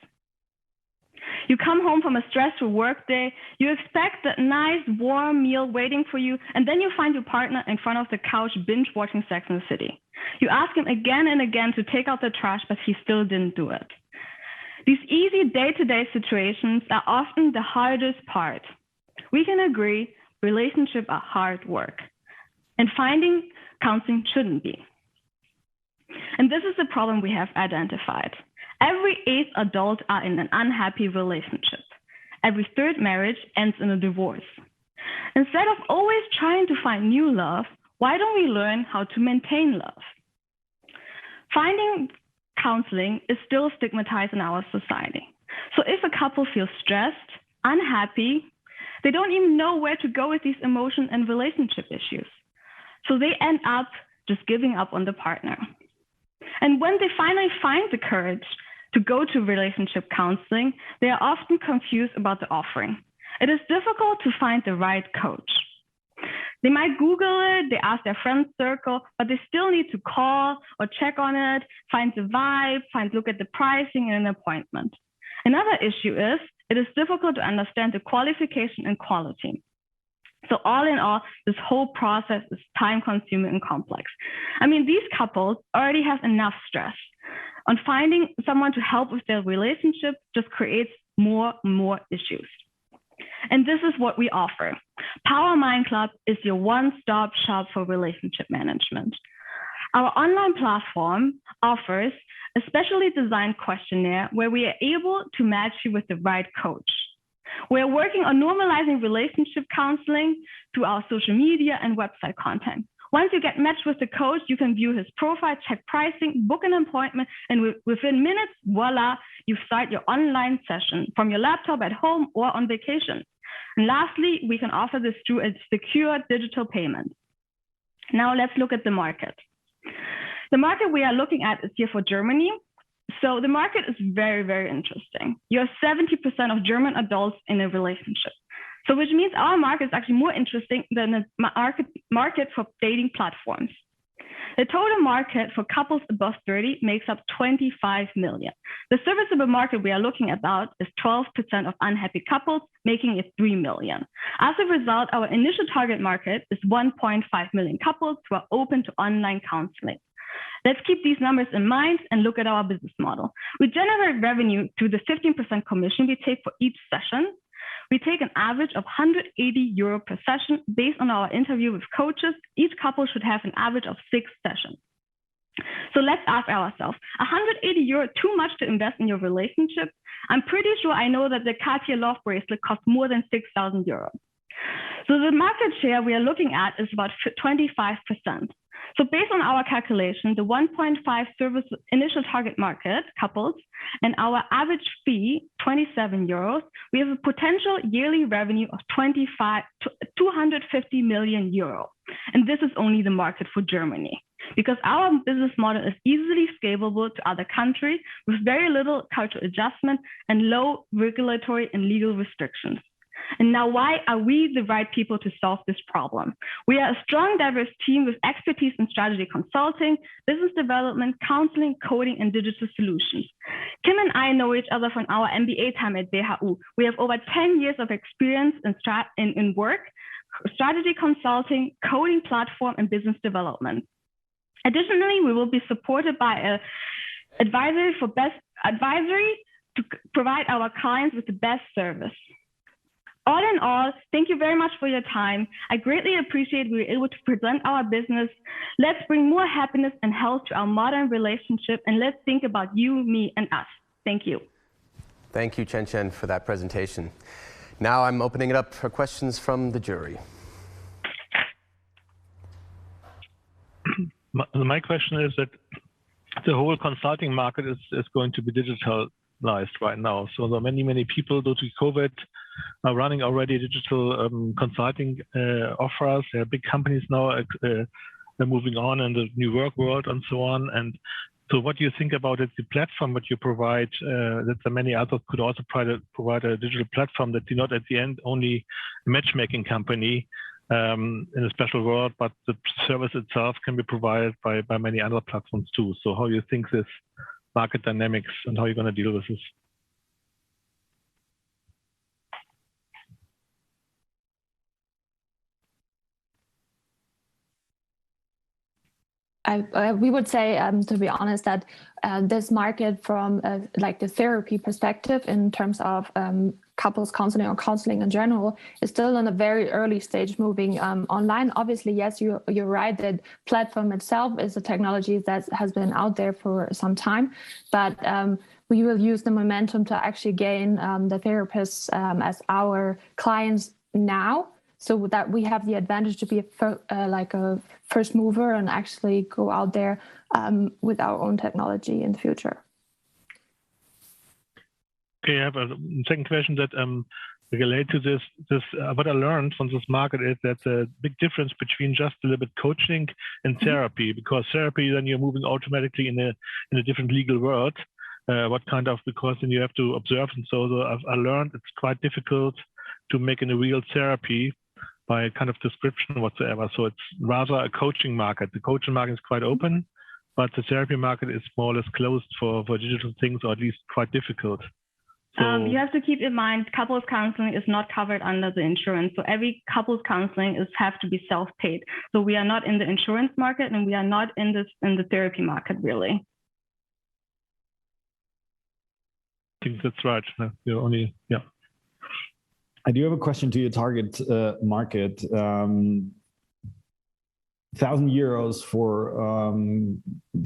You come home from a stressful work day, you expect that nice warm meal waiting for you, and then you find your partner in front of the couch binge watching Sex and the City. You ask him again and again to take out the trash, but he still didn't do it. These easy day-to-day situations are often the hardest part. We can agree relationships are hard work, and finding counseling shouldn't be. And this is the problem we have identified. Every 8th adult are in an unhappy relationship. Every 3rd marriage ends in a divorce. Instead of always trying to find new love, why don't we learn how to maintain love? Finding counseling is still stigmatized in our society. So if a couple feels stressed, unhappy, they don't even know where to go with these emotion and relationship issues. So they end up just giving up on the partner. And when they finally find the courage to go to relationship counseling, they are often confused about the offering. It is difficult to find the right coach. They might Google it, they ask their friend circle, but they still need to call or check on it, find the vibe, look at the pricing and an appointment. Another issue is it is difficult to understand the qualification and quality. So all in all, this whole process is time-consuming and complex. I mean, these couples already have enough stress. On finding someone to help with their relationship just creates more and more issues. And this is what we offer. Power Mind Club is your one-stop shop for relationship management. Our online platform offers a specially designed questionnaire where we are able to match you with the right coach. We're working on normalizing relationship counseling through our social media and website content. Once you get matched with the coach, you can view his profile, check pricing, book an appointment, and within minutes, voila, you start your online session from your laptop at home or on vacation. And lastly, we can offer this through a secure digital payment. Now let's look at the market. The market we are looking at is here for Germany. So the market is very, very interesting. You have 70% of German adults in a relationship. So which means our market is actually more interesting than the market for dating platforms. The total market for couples above 30 makes up 25 million. The serviceable market we are looking at about is 12% of unhappy couples, making it 3 million. As a result, our initial target market is 1.5 million couples who are open to online counseling. Let's keep these numbers in mind and look at our business model. We generate revenue through the 15% commission we take for each session. We take an average of 180 euro per session based on our interview with coaches. Each couple should have an average of 6 sessions. So let's ask ourselves, 180 euro too much to invest in your relationship? I'm pretty sure I know that the Cartier Love bracelet costs more than 6,000 euros. So the market share we are looking at is about 25%. So based on our calculation, the 1.5 service initial target market couples and our average fee, 27 euros, we have a potential yearly revenue of 250 million euro. And this is only the market for Germany, because our business model is easily scalable to other countries with very little cultural adjustment and low regulatory and legal restrictions. And now, why are we the right people to solve this problem? We are a strong, diverse team with expertise in strategy consulting, business development, counseling, coding, and digital solutions. Kim and I know each other from our MBA time at WHU. We have over 10 years of experience in work, strategy consulting, coding platform, and business development. Additionally, we will be supported by an advisory to provide our clients with the best service. All in all, thank you very much for your time. I greatly appreciate we were able to present our business. Let's bring more happiness and health to our modern relationship, and let's think about you, me, and us. Thank you. Thank you, Chen Chen, for that presentation. Now I'm opening it up for questions from the jury. My question is that the whole consulting market is going to be digitalized right now. So there are many people due to COVID are running already digital consulting offers. There are big companies now they're moving on in the new work world and so on. And so what do you think about it, the platform that you provide, that the many others could also provide a digital platform that you're not at the end only a matchmaking company in a special world, but the service itself can be provided by many other platforms too. So how do you think this market dynamics and how you're going to deal with this? We would say, to be honest, that this market from like the therapy perspective in terms of couples counseling or counseling in general is still in a very early stage moving online. Obviously, yes, you're right that platform itself is a technology that has been out there for some time, but we will use the momentum to actually gain the therapists as our clients now, so that we have the advantage to be like a first mover and actually go out there with our own technology in the future. Okay, I have a second question that relate to this. What I learned from this market is that the big difference between just a little bit coaching and therapy, because therapy, then you're moving automatically in a different legal world. Because then you have to observe, and so I learned it's quite difficult to make in a real therapy by kind of description whatsoever. So it's rather a coaching market. The coaching market is quite open, but the therapy market is more or less closed for digital things, or at least quite difficult. So, you have to keep in mind, couples counseling is not covered under the insurance. So every couples counseling have to be self-paid. So we are not in the insurance market, and we are not in the therapy market, really. I think that's right. You're only, yeah. I do have a question to your target market. €1,000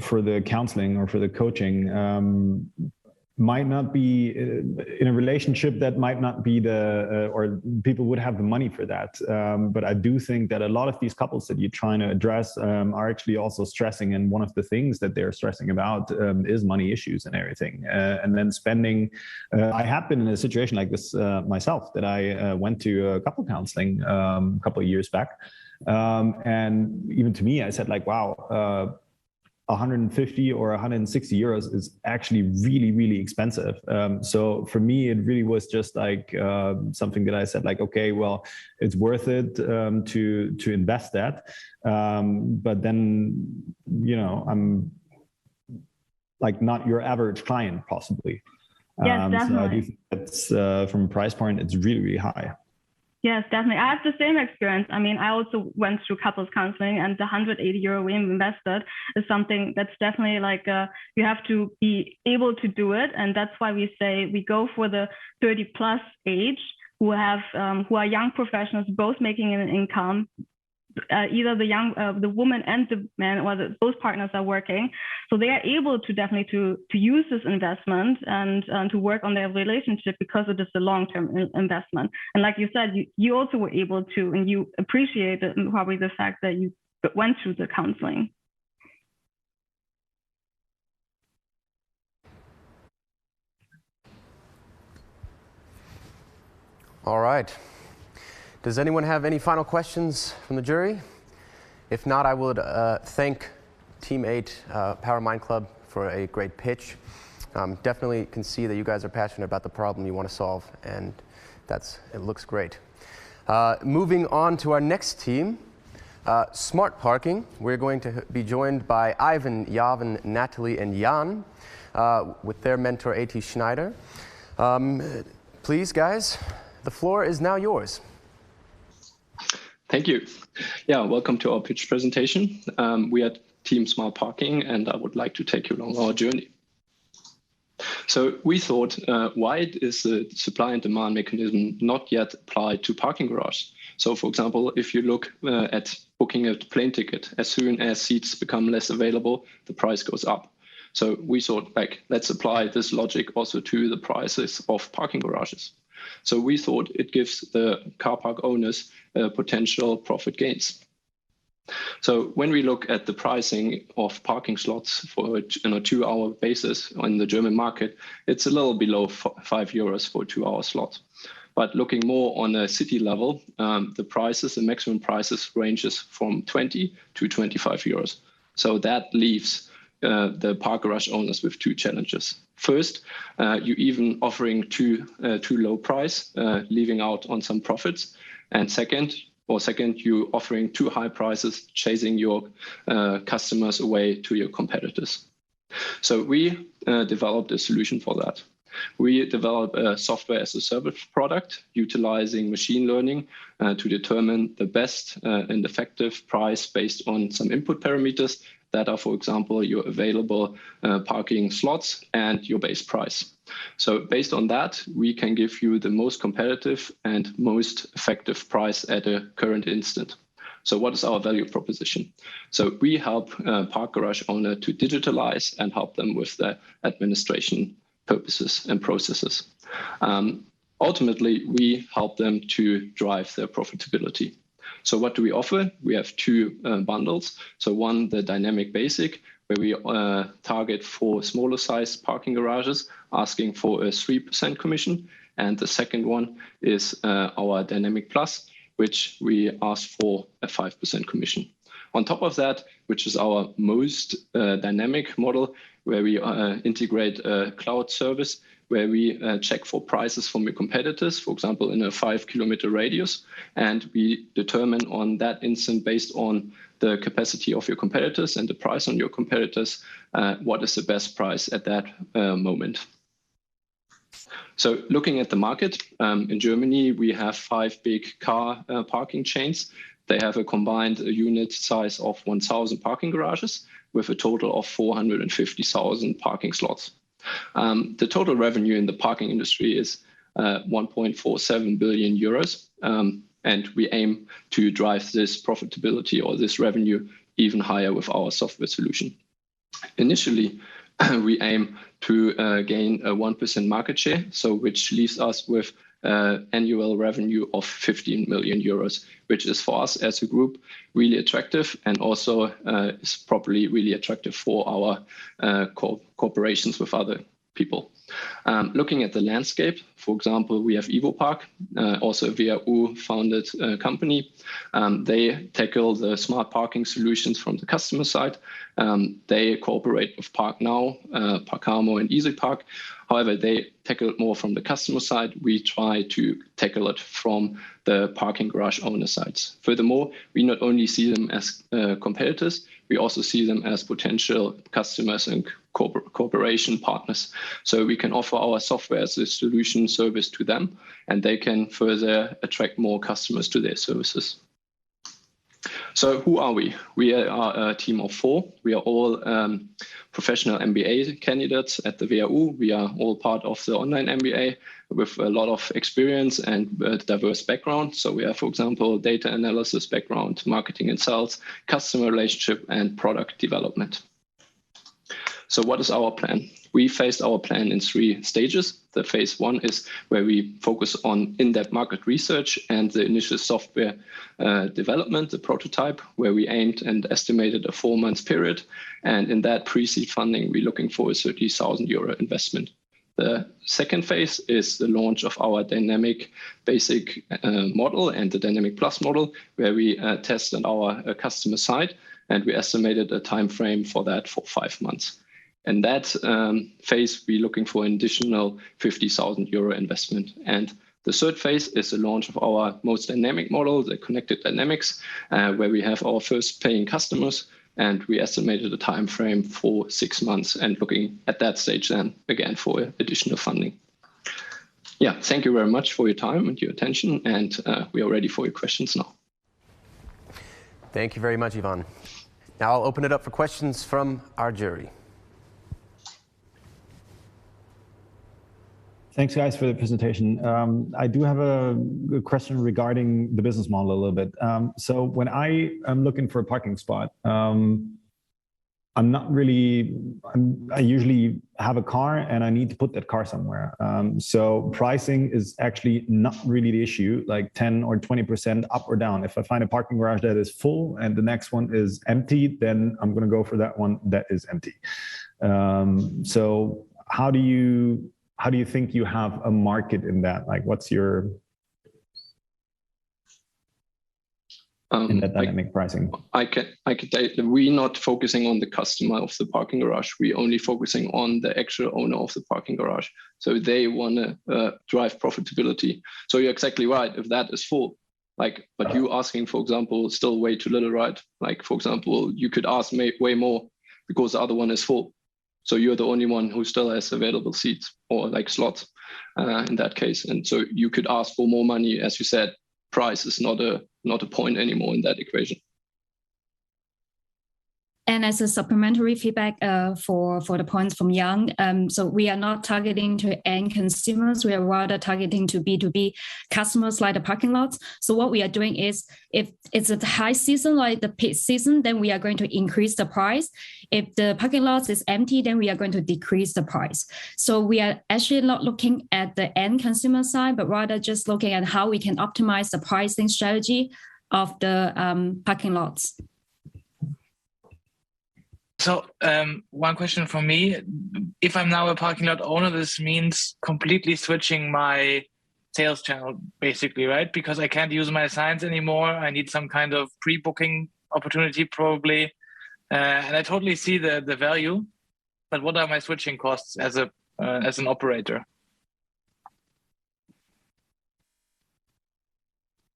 for the counseling or for the coaching might not be in a relationship that might not be or people would have the money for that. But I do think that a lot of these couples that you're trying to address are actually also stressing. And one of the things that they're stressing about is money issues and everything. And then spending, I have been in a situation like this myself, that I went to a couple counseling a couple of years back. And even to me, I said like, wow, 150 or 160 euros is actually really, really expensive. So for me, it really was just like something that I said like, okay, well, it's worth it to invest that. But then, you know, I'm like not your average client possibly. Yes, definitely. So I do think that's from a price point, it's really, really high. Yes, definitely. I have the same experience. I mean, I also went through couples counseling, and the 180 euro we invested is something that's definitely like you have to be able to do it. And that's why we say we go for the 30 plus age who are young professionals, both making an income. Either the woman and the man, or both partners are working, so they are able to definitely to use this investment and to work on their relationship, because it is a long-term investment. And like you said, you also were able to, and you appreciate probably the fact that you went through the counseling. All right. Does anyone have any final questions from the jury? If not, I would thank Team 8 Power Mind Club for a great pitch. Definitely can see that you guys are passionate about the problem you want to solve, and it looks great. Moving on to our next team, Smart Parking. We're going to be joined by Ivan, Yavin, Natalie, and Jan with their mentor, A.T. Schneider. Please, guys, the floor is now yours. Thank you. Yeah, welcome to our pitch presentation. We are Team Smart Parking, and I would like to take you along our journey. So we thought, why is the supply and demand mechanism not yet applied to parking garages? So for example, if you look at booking a plane ticket, as soon as seats become less available, the price goes up. So we thought, like, let's apply this logic also to the prices of parking garages. So we thought it gives the car park owners potential profit gains. So when we look at the pricing of parking slots for a 2-hour basis on the German market, it's a little below €5 for a 2-hour slot. But looking more on a city level, the maximum prices ranges from 20 to €25. So that leaves the park garage owners with two challenges. First, you even offering too low price, leaving out on some profits. And second, you offering too high prices, chasing your customers away to your competitors. So we developed a solution for that. We developed a software as a service product utilizing machine learning to determine the best and effective price based on some input parameters that are, for example, your available parking slots and your base price. So based on that, we can give you the most competitive and most effective price at a current instant. So what is our value proposition? So we help park garage owner to digitalize and help them with their administration purposes and processes. Ultimately, we help them to drive their profitability. So what do we offer? We have two bundles. So one, the dynamic basic, where we target for smaller size parking garages, asking for a 3% commission. And the second one is our dynamic plus, which we ask for a 5% commission. On top of that, which is our most dynamic model, where we integrate a cloud service, where we check for prices from your competitors, for example, in a 5-kilometer radius. And we determine on that instant, based on the capacity of your competitors and the price on your competitors, what is the best price at that moment. So looking at the market, in Germany, we have 5 big car parking chains. They have a combined unit size of 1,000 parking garages with a total of 450,000 parking slots. The total revenue in the parking industry is 1.47 billion euros. And we aim to drive this profitability or this revenue even higher with our software solution. Initially, we aim to gain a 1% market share, so which leaves us with annual revenue of 15 million euros, which is for us as a group really attractive, and also is probably really attractive for our cooperations with other people. Looking at the landscape, for example, we have EvoPark, also a WHU founded company. They tackle the smart parking solutions from the customer side. They cooperate with ParkNow, Parkamo, and EasyPark. However, they tackle it more from the customer side. We try to tackle it from the parking garage owner sides. Furthermore, we not only see them as competitors, we also see them as potential customers and cooperation partners. So we can offer our software as a solution service to them, and they can further attract more customers to their services. So who are we? We are a team of 4. We are all professional MBA candidates at the WHU. We are all part of the online MBA with a lot of experience and a diverse background. So we have, for example, data analysis background, marketing and sales, customer relationship, and product development. So what is our plan? We phased our plan in 3 stages. The phase 1 is where we focus on in-depth market research and the initial software development, the prototype, where we aimed and estimated a 4-month period. And in that pre-seed funding, we're looking for a 30,000 euro investment. The second phase is the launch of our dynamic basic model and the dynamic plus model, where we test on our customer side, and we estimated a time frame for that for 5 months. And that phase, we're looking for an additional 50,000 euro investment. And the third phase is the launch of our most dynamic model, the connected dynamics, where we have our first paying customers. And we estimated a time frame for 6 months, and looking at that stage then again for additional funding. Yeah, thank you very much for your time and your attention. And we are ready for your questions now. Thank you very much, Ivan. Now I'll open it up for questions from our jury. Thanks, guys, for the presentation. I do have a question regarding the business model a little bit. So when I am looking for a parking spot, I usually have a car and I need to put that car somewhere. So pricing is actually not really the issue, like 10 or 20% up or down. If I find a parking garage that is full and the next one is empty, then I'm going to go for that one that is empty. So how do you think you have a market in that? Like, what's your in that dynamic pricing? I could say that we're not focusing on the customer of the parking garage. We're only focusing on the actual owner of the parking garage. So they want to drive profitability. So you're exactly right. If that is full, but you asking, for example, still way too little, right? Like, for example, you could ask way more because the other one is full. So you're the only one who still has available seats or like slots in that case. And so you could ask for more money. As you said, price is not a point anymore in that equation. And as a supplementary feedback for the points from Jan, so we are not targeting to end consumers. We are rather targeting to B2B customers like the parking lots. So what we are doing is, if it's a high season like the peak season, then we are going to increase the price. If the parking lots is empty, then we are going to decrease the price. So we are actually not looking at the end consumer side, but rather just looking at how we can optimize the pricing strategy of the parking lots. So one question from me, if I'm now a parking lot owner, this means completely switching my sales channel, basically, right? Because I can't use my signs anymore. I need some kind of pre-booking opportunity probably. And I totally see the value, but what are my switching costs as an operator?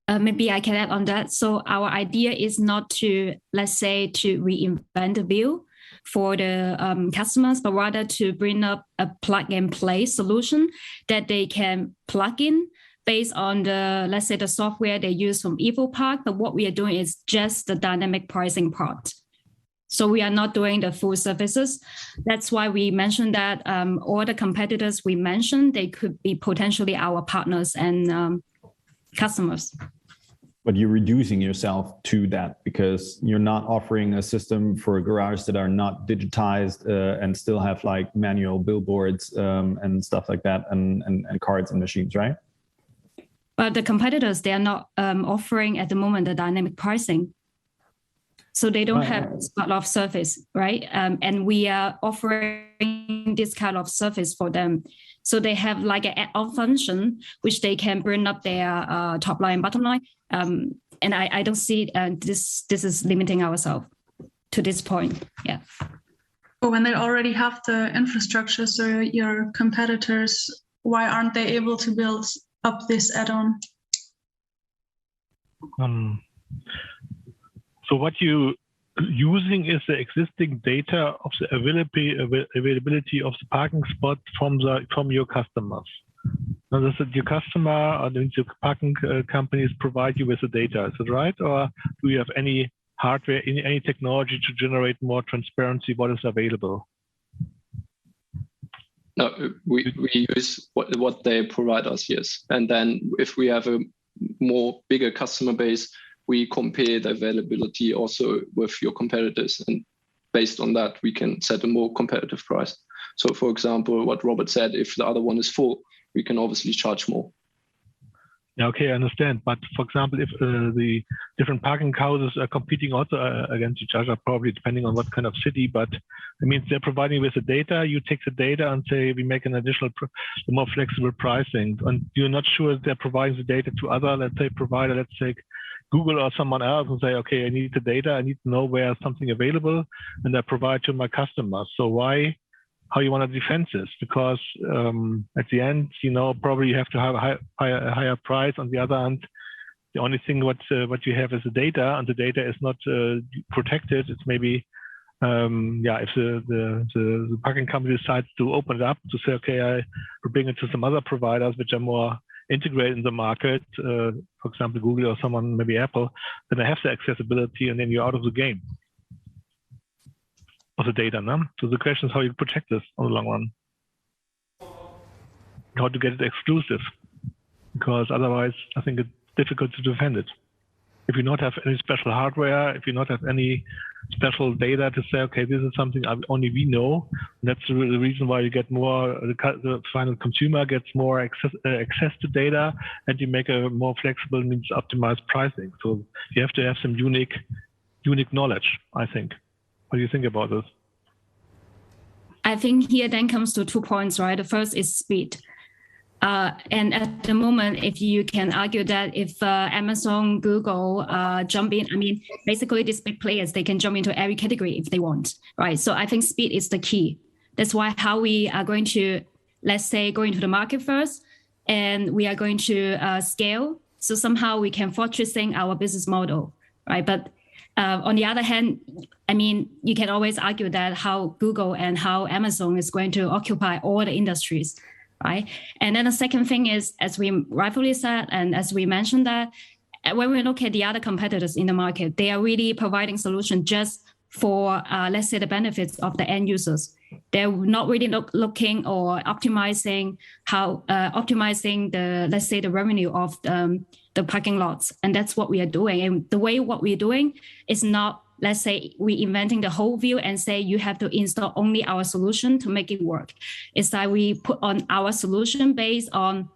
Maybe I can add on that. So our idea is not to, let's say, to reinvent the wheel for the customers, but rather to bring up a plug and play solution that they can plug in based on the, let's say, the software they use from EvoPark. But what we are doing is just the dynamic pricing part. So we are not doing the full services. That's why we mentioned that all the competitors we mentioned, they could be potentially our partners and customers. But you're reducing yourself to that because you're not offering a system for a garage that are not digitized and still have like manual billboards and stuff like that and cards and machines, right? But the competitors, they are not offering at the moment the dynamic pricing. So they don't have this kind of service, right? And we are offering this kind of service for them. So they have like an add-on function, which they can bring up their top line, bottom line. And I don't see this is limiting ourselves to this point. Yeah. But when they already have the infrastructure, so your competitors, why aren't they able to build up this add-on? So what you using is the existing data of the availability of the parking spot from your customers. Now, does your customer or the parking companies provide you with the data? Is that right? Or do you have any hardware, any technology to generate more transparency what is available? No, we use what they provide us, yes. And then if we have a more bigger customer base, we compare the availability also with your competitors. And based on that, we can set a more competitive price. So for example, what Robert said, if the other one is full, we can obviously charge more. Yeah, okay, I understand. But for example, if the different parking houses are competing also against each other, probably depending on what kind of city, but it means they're providing with the data, you take the data and say, we make an additional, more flexible pricing. And you're not sure they're providing the data to other, let's say, provider, let's say Google or someone else and say, okay, I need the data, I need to know where something available, and I provide to my customers. So how you want to defend this? Because at the end, probably you have to have a higher price. On the other hand, the only thing what you have is the data, and the data is not protected. It's maybe if the parking company decides to open it up to say, okay, I will bring it to some other providers which are more integrated in the market, for example, Google or someone, maybe Apple, then they have the accessibility, and then you're out of the game of the data. No? So the question is how you protect this on the long run, how to get it exclusive, because otherwise I think it's difficult to defend it. if you not have any special hardware, if you not have any special data to say, okay, this is something only we know. And that's the reason why you get more, the final consumer gets more access to data, and you make a more flexible, means optimized pricing. So you have to have some unique knowledge, I think. What do you think about this? I think here then comes to 2 points, right? The first is speed. And at the moment, if you can argue that if Amazon, Google jump in, I mean, basically these big players, they can jump into every category if they want, right? So I think speed is the key. That's why how we are going to, let's say, go into the market first, and we are going to scale. So somehow we can fortressing our business model, right? But on the other hand, I mean, you can always argue that how Google and how Amazon is going to occupy all the industries, right? And then the second thing is, as we rightfully said, and as we mentioned that, when we look at the other competitors in the market, they are really providing solutions just for, let's say, the benefits of the end users. They're not really looking or optimizing optimizing the, let's say, the revenue of the parking lots. And that's what we are doing. And the way what we're doing is not, let's say, we inventing the whole view and say you have to install only our solution to make it work. It's like we put on our solution based on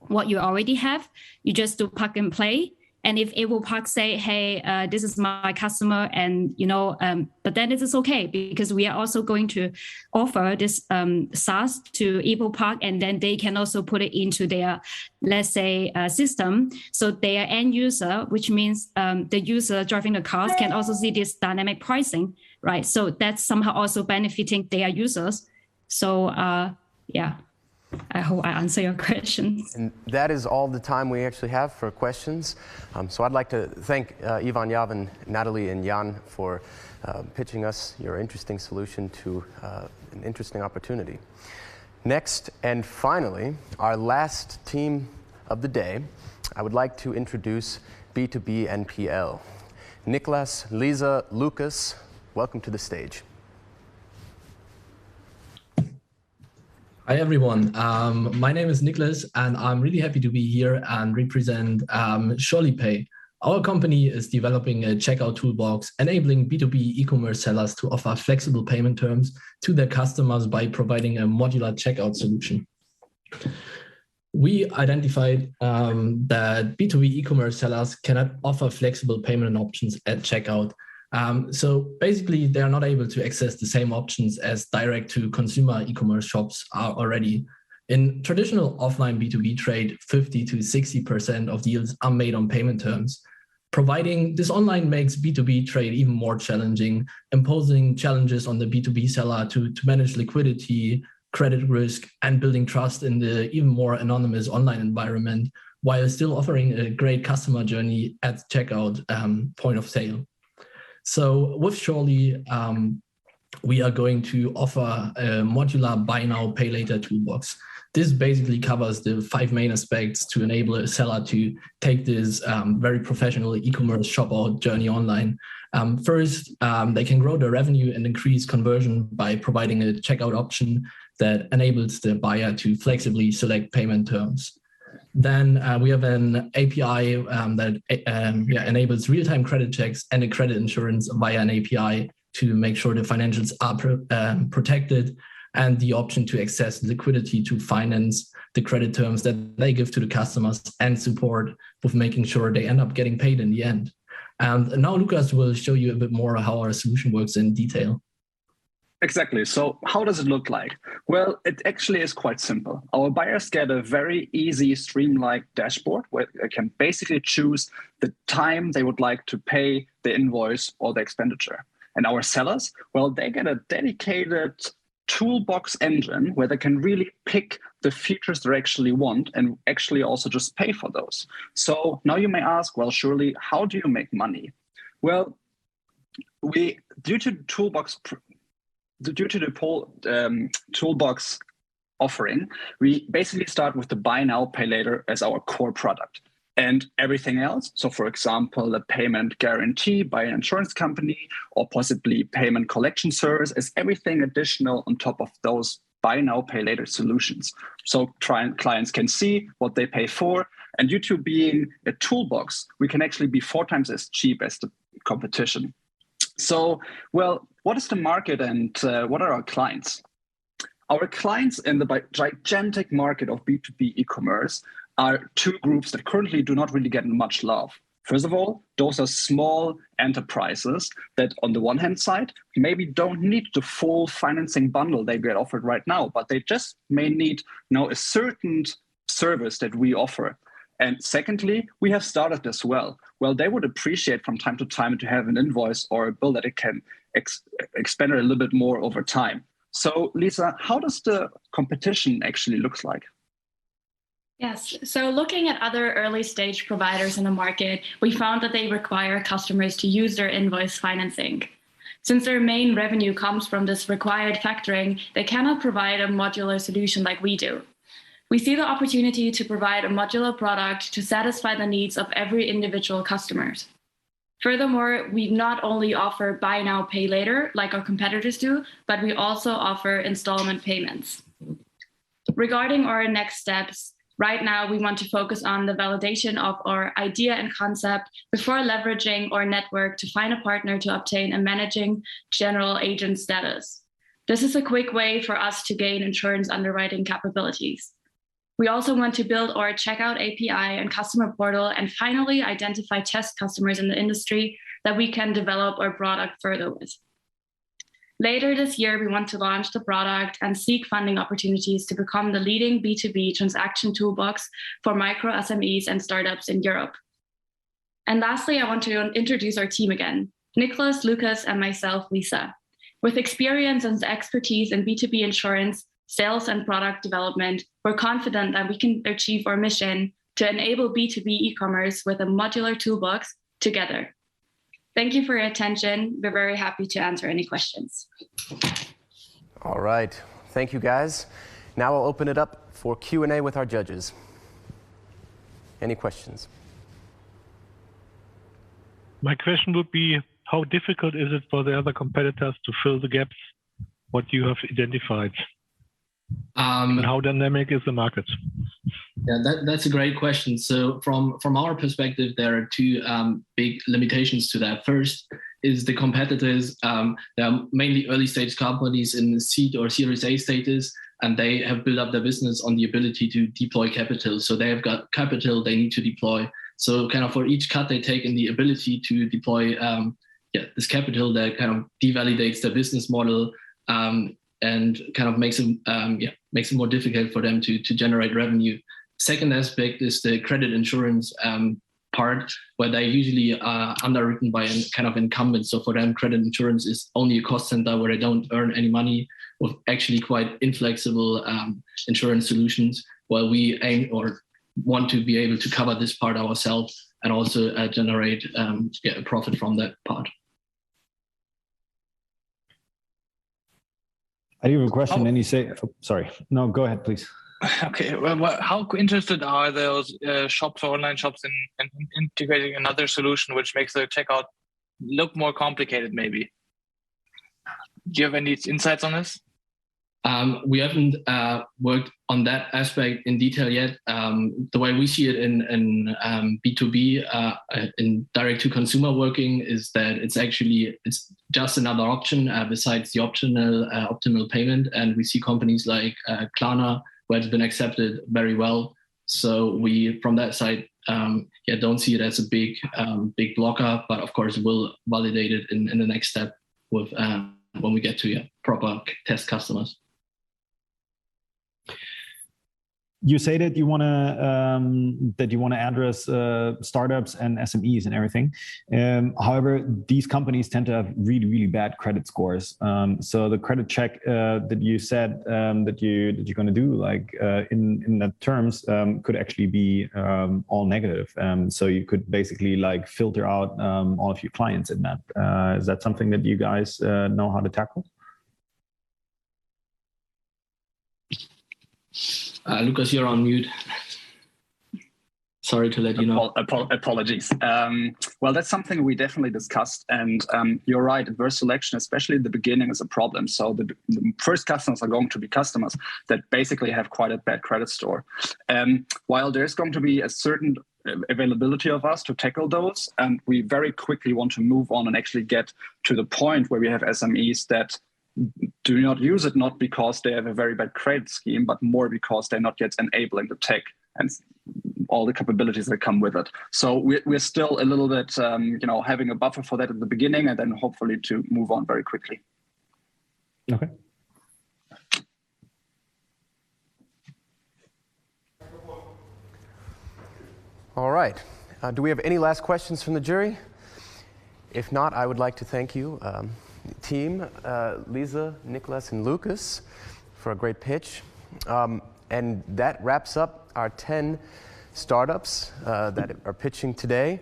what you already have. You just do plug and play. And if Evo Park say, hey, this is my customer, and but then it is okay, because we are also going to offer this SaaS to Evo Park, and then they can also put it into their, let's say, system. So their end user, which means the user driving the cars, can also see this dynamic pricing, right? So that's somehow also benefiting their users. So yeah. I hope I answer your questions. And that is all the time we actually have for questions. So I'd like to thank Ivan, Yavin, Natalie, and Jan for pitching us your interesting solution to an interesting opportunity. Next, and finally, our last team of the day, I would like to introduce B2B NPL. Niklas, Lisa, Lucas, welcome to the stage. Hi, everyone. My name is Niklas, and I'm really happy to be here and represent Surely Pay. Our company is developing a checkout toolbox, enabling B2B e-commerce sellers to offer flexible payment terms to their customers by providing a modular checkout solution. We identified that B2B e-commerce sellers cannot offer flexible payment options at checkout. So basically, they are not able to access the same options as direct-to-consumer e-commerce shops are already. In traditional offline B2B trade, 50 to 60% of deals are made on payment terms. Providing this online makes B2B trade even more challenging, imposing challenges on the B2B seller to manage liquidity, credit risk, and building trust in the even more anonymous online environment, while still offering a great customer journey at checkout point of sale. So with Surely, we are going to offer a modular buy now, pay later toolbox. This basically covers the 5 main aspects to enable a seller to take this very professional e-commerce shop out journey online. First, they can grow their revenue and increase conversion by providing a checkout option that enables the buyer to flexibly select payment terms. Then we have an API that enables real-time credit checks and a credit insurance via an API to make sure the financials are protected, and the option to access liquidity to finance the credit terms that they give to the customers and support with making sure they end up getting paid in the end. And now Lucas will show you a bit more how our solution works in detail. Exactly. So how does it look like? Well, it actually is quite simple. Our buyers get a very easy, streamlined dashboard where they can basically choose the time they would like to pay the invoice or the expenditure. And our sellers, well, they get a dedicated toolbox engine where they can really pick the features they actually want and actually also just pay for those. So now you may ask, well, surely, how do you make money? Well, due to the toolbox offering, we basically start with the buy now, pay later as our core product. And everything else, so for example, a payment guarantee by an insurance company or possibly payment collection service, is everything additional on top of those buy now, pay later solutions. So clients can see what they pay for And due to being a toolbox, we can actually be 4 times as cheap as the competition. So, well, what is the market and what are our clients? Our clients in the gigantic market of B2B e-commerce are 2 groups that currently do not really get much love. First of all, those are small enterprises that on the one hand side, maybe don't need the full financing bundle they get offered right now, but they just may need now a certain service that we offer. And secondly, we have started as well. Well, they would appreciate from time to time to have an invoice or a bill that it can expand a little bit more over time. So Lisa, how does the competition actually look like? Yes, so looking at other early stage providers in the market, we found that they require customers to use their invoice financing. Since their main revenue comes from this required factoring, they cannot provide a modular solution like we do. We see the opportunity to provide a modular product to satisfy the needs of every individual customer. Furthermore, we not only offer buy now, pay later like our competitors do, but we also offer installment payments. Regarding our next steps, right now, we want to focus on the validation of our idea and concept before leveraging our network to find a partner to obtain a managing general agent status. This is a quick way for us to gain insurance underwriting capabilities. We also want to build our checkout API and customer portal and finally identify test customers in the industry that we can develop our product further with. Later this year, we want to launch the product and seek funding opportunities to become the leading B2B transaction toolbox for micro SMEs and startups in Europe. And lastly, I want to introduce our team again, Nicholas, Lucas, and myself, Lisa. With experience and expertise in B2B insurance, sales, and product development, we're confident that we can achieve our mission to enable B2B e-commerce with a modular toolbox together. Thank you for your attention. We're very happy to answer any questions. All right. Thank you, guys. Now I'll open it up for Q&A with our judges. Any questions? My question would be, how difficult is it for the other competitors to fill the gaps, what you have identified? And how dynamic is the market? Yeah, that's a great question. So from our perspective, there are 2 big limitations to that. First is the competitors. They are mainly early stage companies in seed or Series A status, and they have built up their business on the ability to deploy capital. So they have got capital they need to deploy. So kind of for each cut they take in the ability to deploy this capital, that kind of devalidates their business model and kind of makes it more difficult for them to generate revenue. Second aspect is the credit insurance part, where they usually are underwritten by a kind of incumbent. So for them, credit insurance is only a cost center where they don't earn any money, with actually quite inflexible insurance solutions, while we aim or want to be able to cover this part ourselves and also generate a profit from that part. I do have a question, and you say, sorry. No, go ahead, please. Okay, well, how interested are those shops or online shops in integrating another solution which makes the checkout look more complicated, maybe? Do you have any insights on this? We haven't worked on that aspect in detail yet. The way we see it in B2B, in direct-to-consumer working, is that it's just another option besides the optional payment. And we see companies like Klarna, where it's been accepted very well. So we, from that side, don't see it as a big blocker. But of course, we'll validate it in the next step with when we get to proper test customers. You say that you want to address startups and SMEs and everything. However, these companies tend to have really, really bad credit scores. So the credit check that you said that you're going to do, like in that terms, could actually be all negative. So you could basically like filter out all of your clients in that. Is that something that you guys know how to tackle? Lucas, you're on mute. Sorry to let you know. Apologies. Well, that's something we definitely discussed. And you're right, adverse selection, especially at the beginning, is a problem. So the first customers are going to be customers that basically have quite a bad credit score. While there's going to be a certain availability of us to tackle those, and we very quickly want to move on and actually get to the point where we have SMEs that do not use it, not because they have a very bad credit scheme, but more because they're not yet enabling the tech and all the capabilities that come with it. So we're still a little bit, having a buffer for that at the beginning, and then hopefully to move on very quickly. Okay. All right. Do we have any last questions from the jury? If not, I would like to thank you, team, Lisa, Nicholas, and Lucas, for a great pitch. And that wraps up our 10 startups that are pitching today.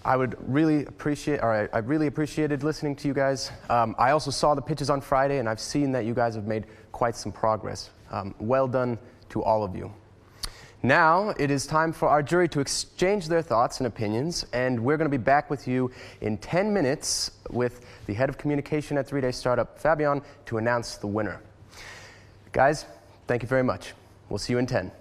I really appreciated listening to you guys. I also saw the pitches on Friday, and I've seen that you guys have made quite some progress. Well done to all of you. Now it is time for our jury to exchange their thoughts and opinions, and we're going to be back with you in 10 minutes with the head of communication at 3-Day Startup, Fabian, to announce the winner. Guys, thank you very much. We'll see you in 10.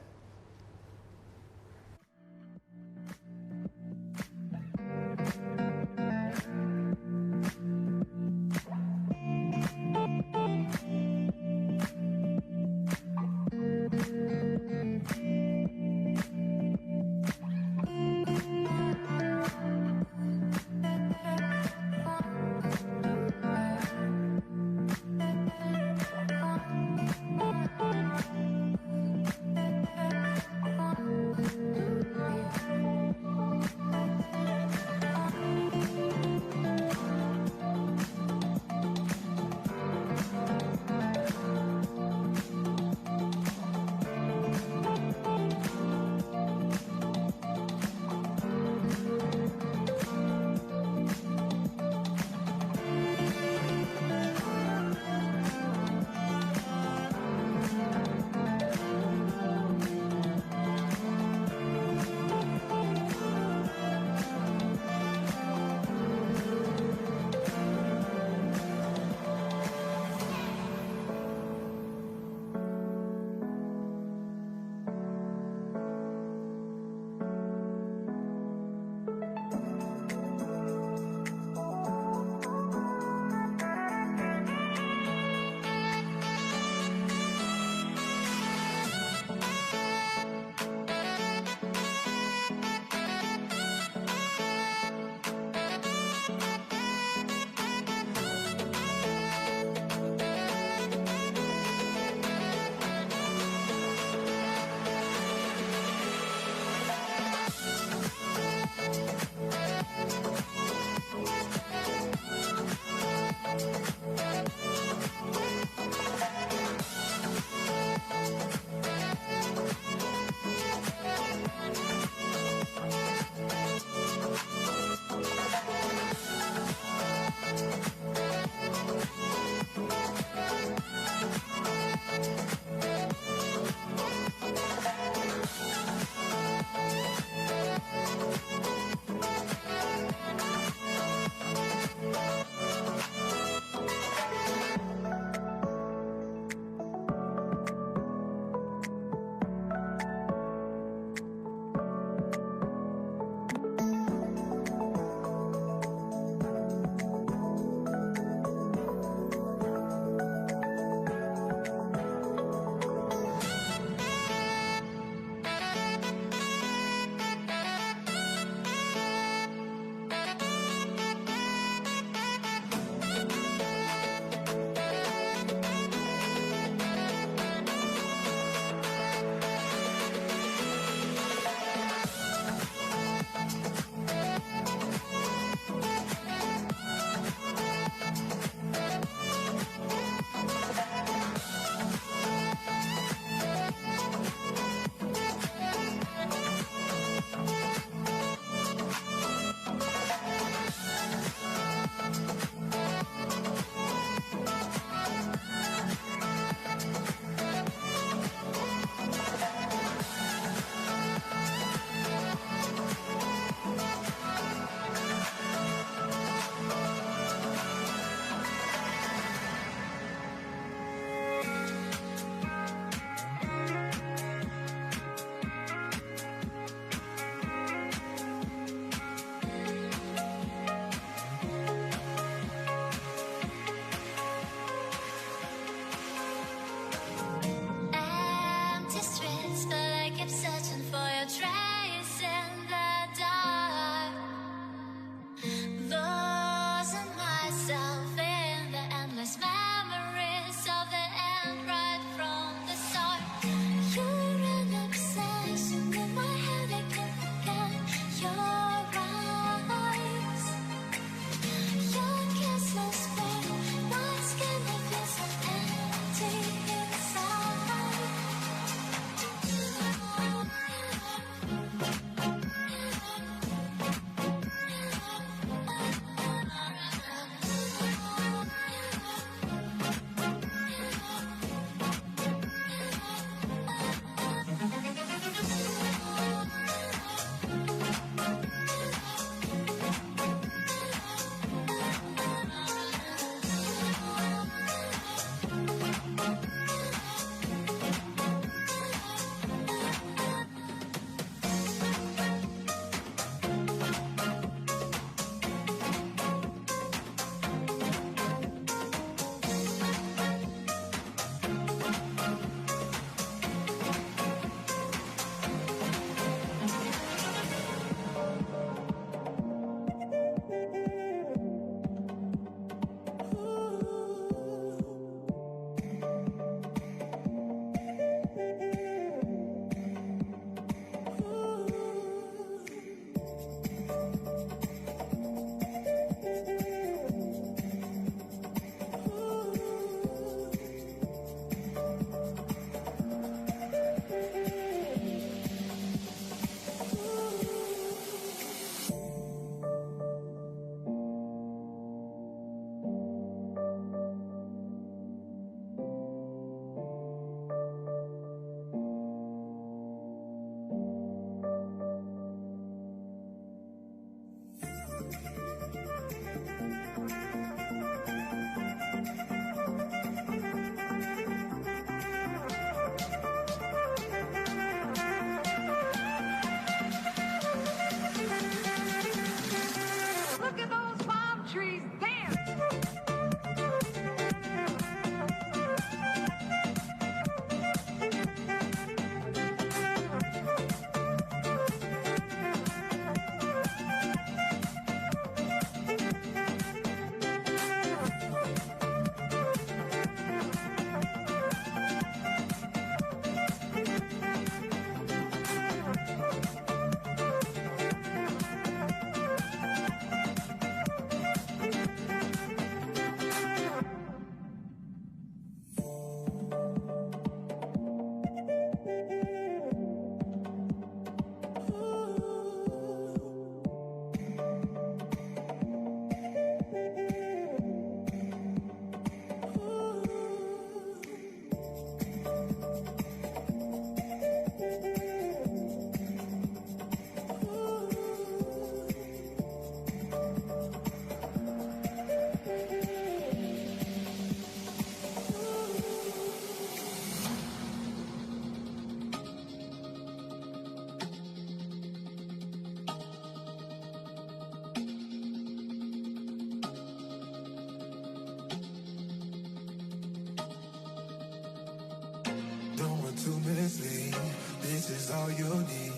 seriously. This is all you need.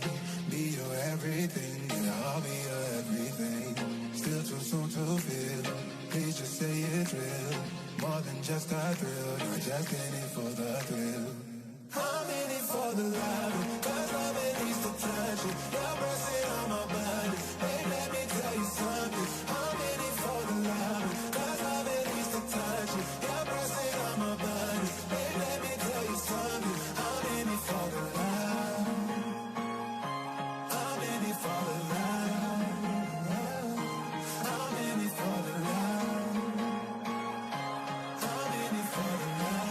Be your everything, yeah, I'll be your everything. Still too soon to feel. Please just say it's real. More than just a thrill, not just in it for the thrill. I'm in it for the love, cause love it needs to touch it. You're pressing on my body. Hey, let me tell you something. I'm in it for the love, cause love it needs to touch it. You're pressing on my body. Hey, let me tell you something. I'm in it for the love. I'm in it for the love. I'm in it for the love. I'm in it for the love.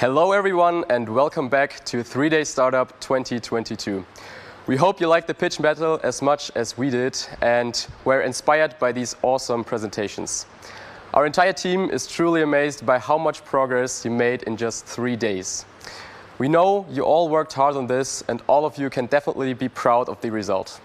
Hello everyone and welcome back to 3-Day Startup 2022. We hope you liked the pitch battle as much as we did and were inspired by these awesome presentations. Our entire team is truly amazed by how much progress you made in just 3 days. We know you all worked hard on this and all of you can definitely be proud of the result.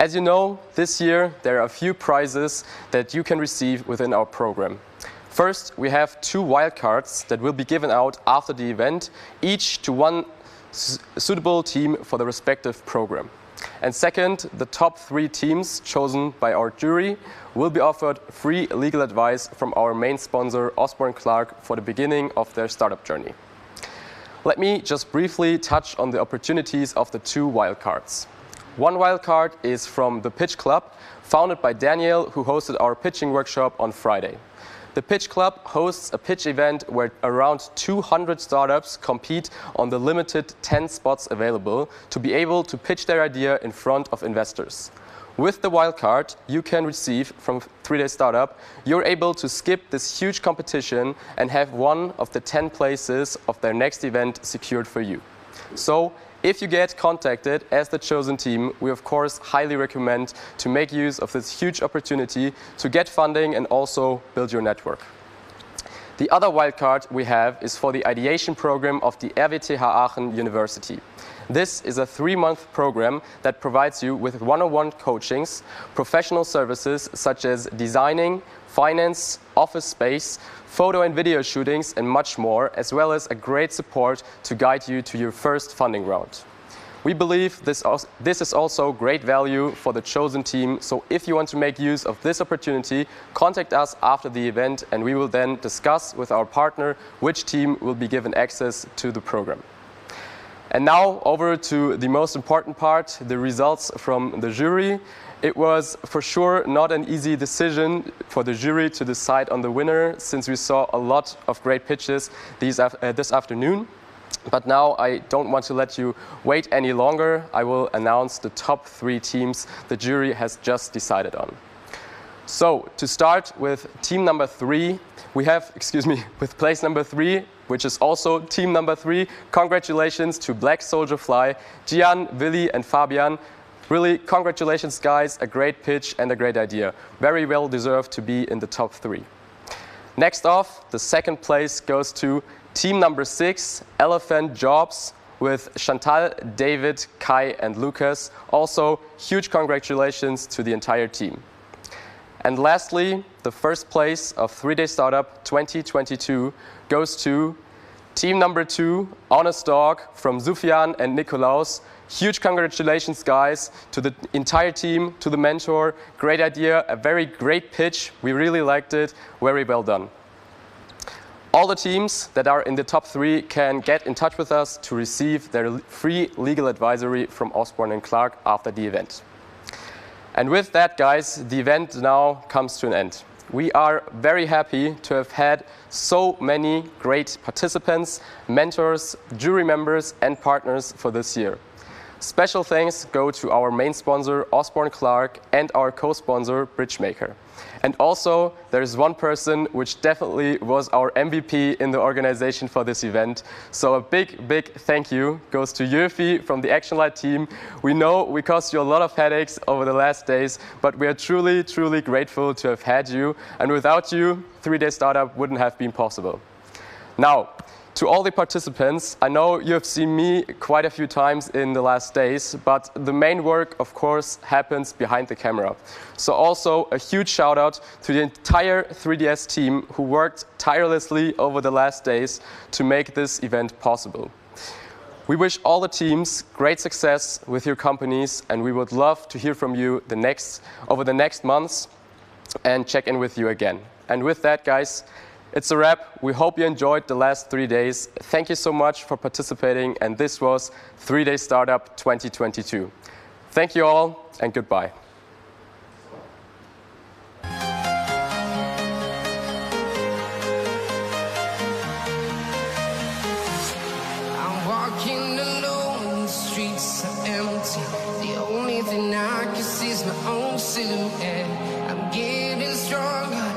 As you know, this year there are a few prizes that you can receive within our program. First, we have 2 wildcards that will be given out after the event, each to one suitable team for the respective program. And second, the top 3 teams chosen by our jury will be offered free legal advice from our main sponsor, Osborne Clarke, for the beginning of their startup journey. Let me just briefly touch on the opportunities of the 2 wildcards. One wildcard is from the Pitch Club, founded by Daniel, who hosted our pitching workshop on Friday. The Pitch Club hosts a pitch event where around 200 startups compete on the limited 10 spots available to be able to pitch their idea in front of investors. With the wildcard you can receive from 3-Day Startup, you're able to skip this huge competition and have one of the 10 places of their next event secured for you. So, if you get contacted as the chosen team, we of course highly recommend to make use of this huge opportunity to get funding and also build your network. The other wildcard we have is for the ideation program of the RWTH Aachen University. This is a 3-month program that provides you with one-on-one coachings, professional services such as designing, finance, office space, photo and video shootings, and much more, as well as a great support to guide you to your first funding round. We believe this is also great value for the chosen team, so if you want to make use of this opportunity, contact us after the event and we will then discuss with our partner which team will be given access to the program. And now over to the most important part, the results from the jury. It was for sure not an easy decision for the jury to decide on the winner, since we saw a lot of great pitches this afternoon. But now I don't want to let you wait any longer. I will announce the top 3 teams the jury has just decided on. So to start with team number 3, we have, with place number 3, which is also team number 3. Congratulations to Black Soldier Fly, Gian, Willi and Fabian. Really, congratulations guys, a great pitch and a great idea. Very well deserved to be in the top 3. Next off, the second place goes to team number 6, Elephant Jobs, with Chantal, David, Kai and Lucas. Also, huge congratulations to the entire team. And lastly, the first place of 3-Day Startup 2022 goes to team number 2, Honest Dog, from Sufjan and Nikolaus. Huge congratulations, guys, to the entire team, to the mentor. Great idea, a very great pitch. We really liked it. Very well done. All the teams that are in the top 3 can get in touch with us to receive their free legal advisory from Osborne and Clarke after the event. And with that, guys, the event now comes to an end. We are very happy to have had so many great participants, mentors, jury members and partners for this year. Special thanks go to our main sponsor, Osborne Clarke, and our co-sponsor, Bridgemaker. And also, there is one person which definitely was our MVP in the organization for this event. So a big, big thank you goes to Jöfi from the Action Light team. We know we caused you a lot of headaches over the last days, but we are truly, truly grateful to have had you. And without you, 3-Day Startup wouldn't have been possible. Now, to all the participants, I know you have seen me quite a few times in the last days, but the main work, of course, happens behind the camera. So also a huge shout out to the entire 3DS team who worked tirelessly over the last days to make this event possible. We wish all the teams great success with your companies, and we would love to hear from you over the next months and check in with you again. And with that, guys, it's a wrap. We hope you enjoyed the last 3 days. Thank you so much for participating, and this was 3-Day Startup 2022. Thank you all, and goodbye. I'm walking alone, the streets are empty. The only thing I can see is my own silhouette. I'm getting stronger.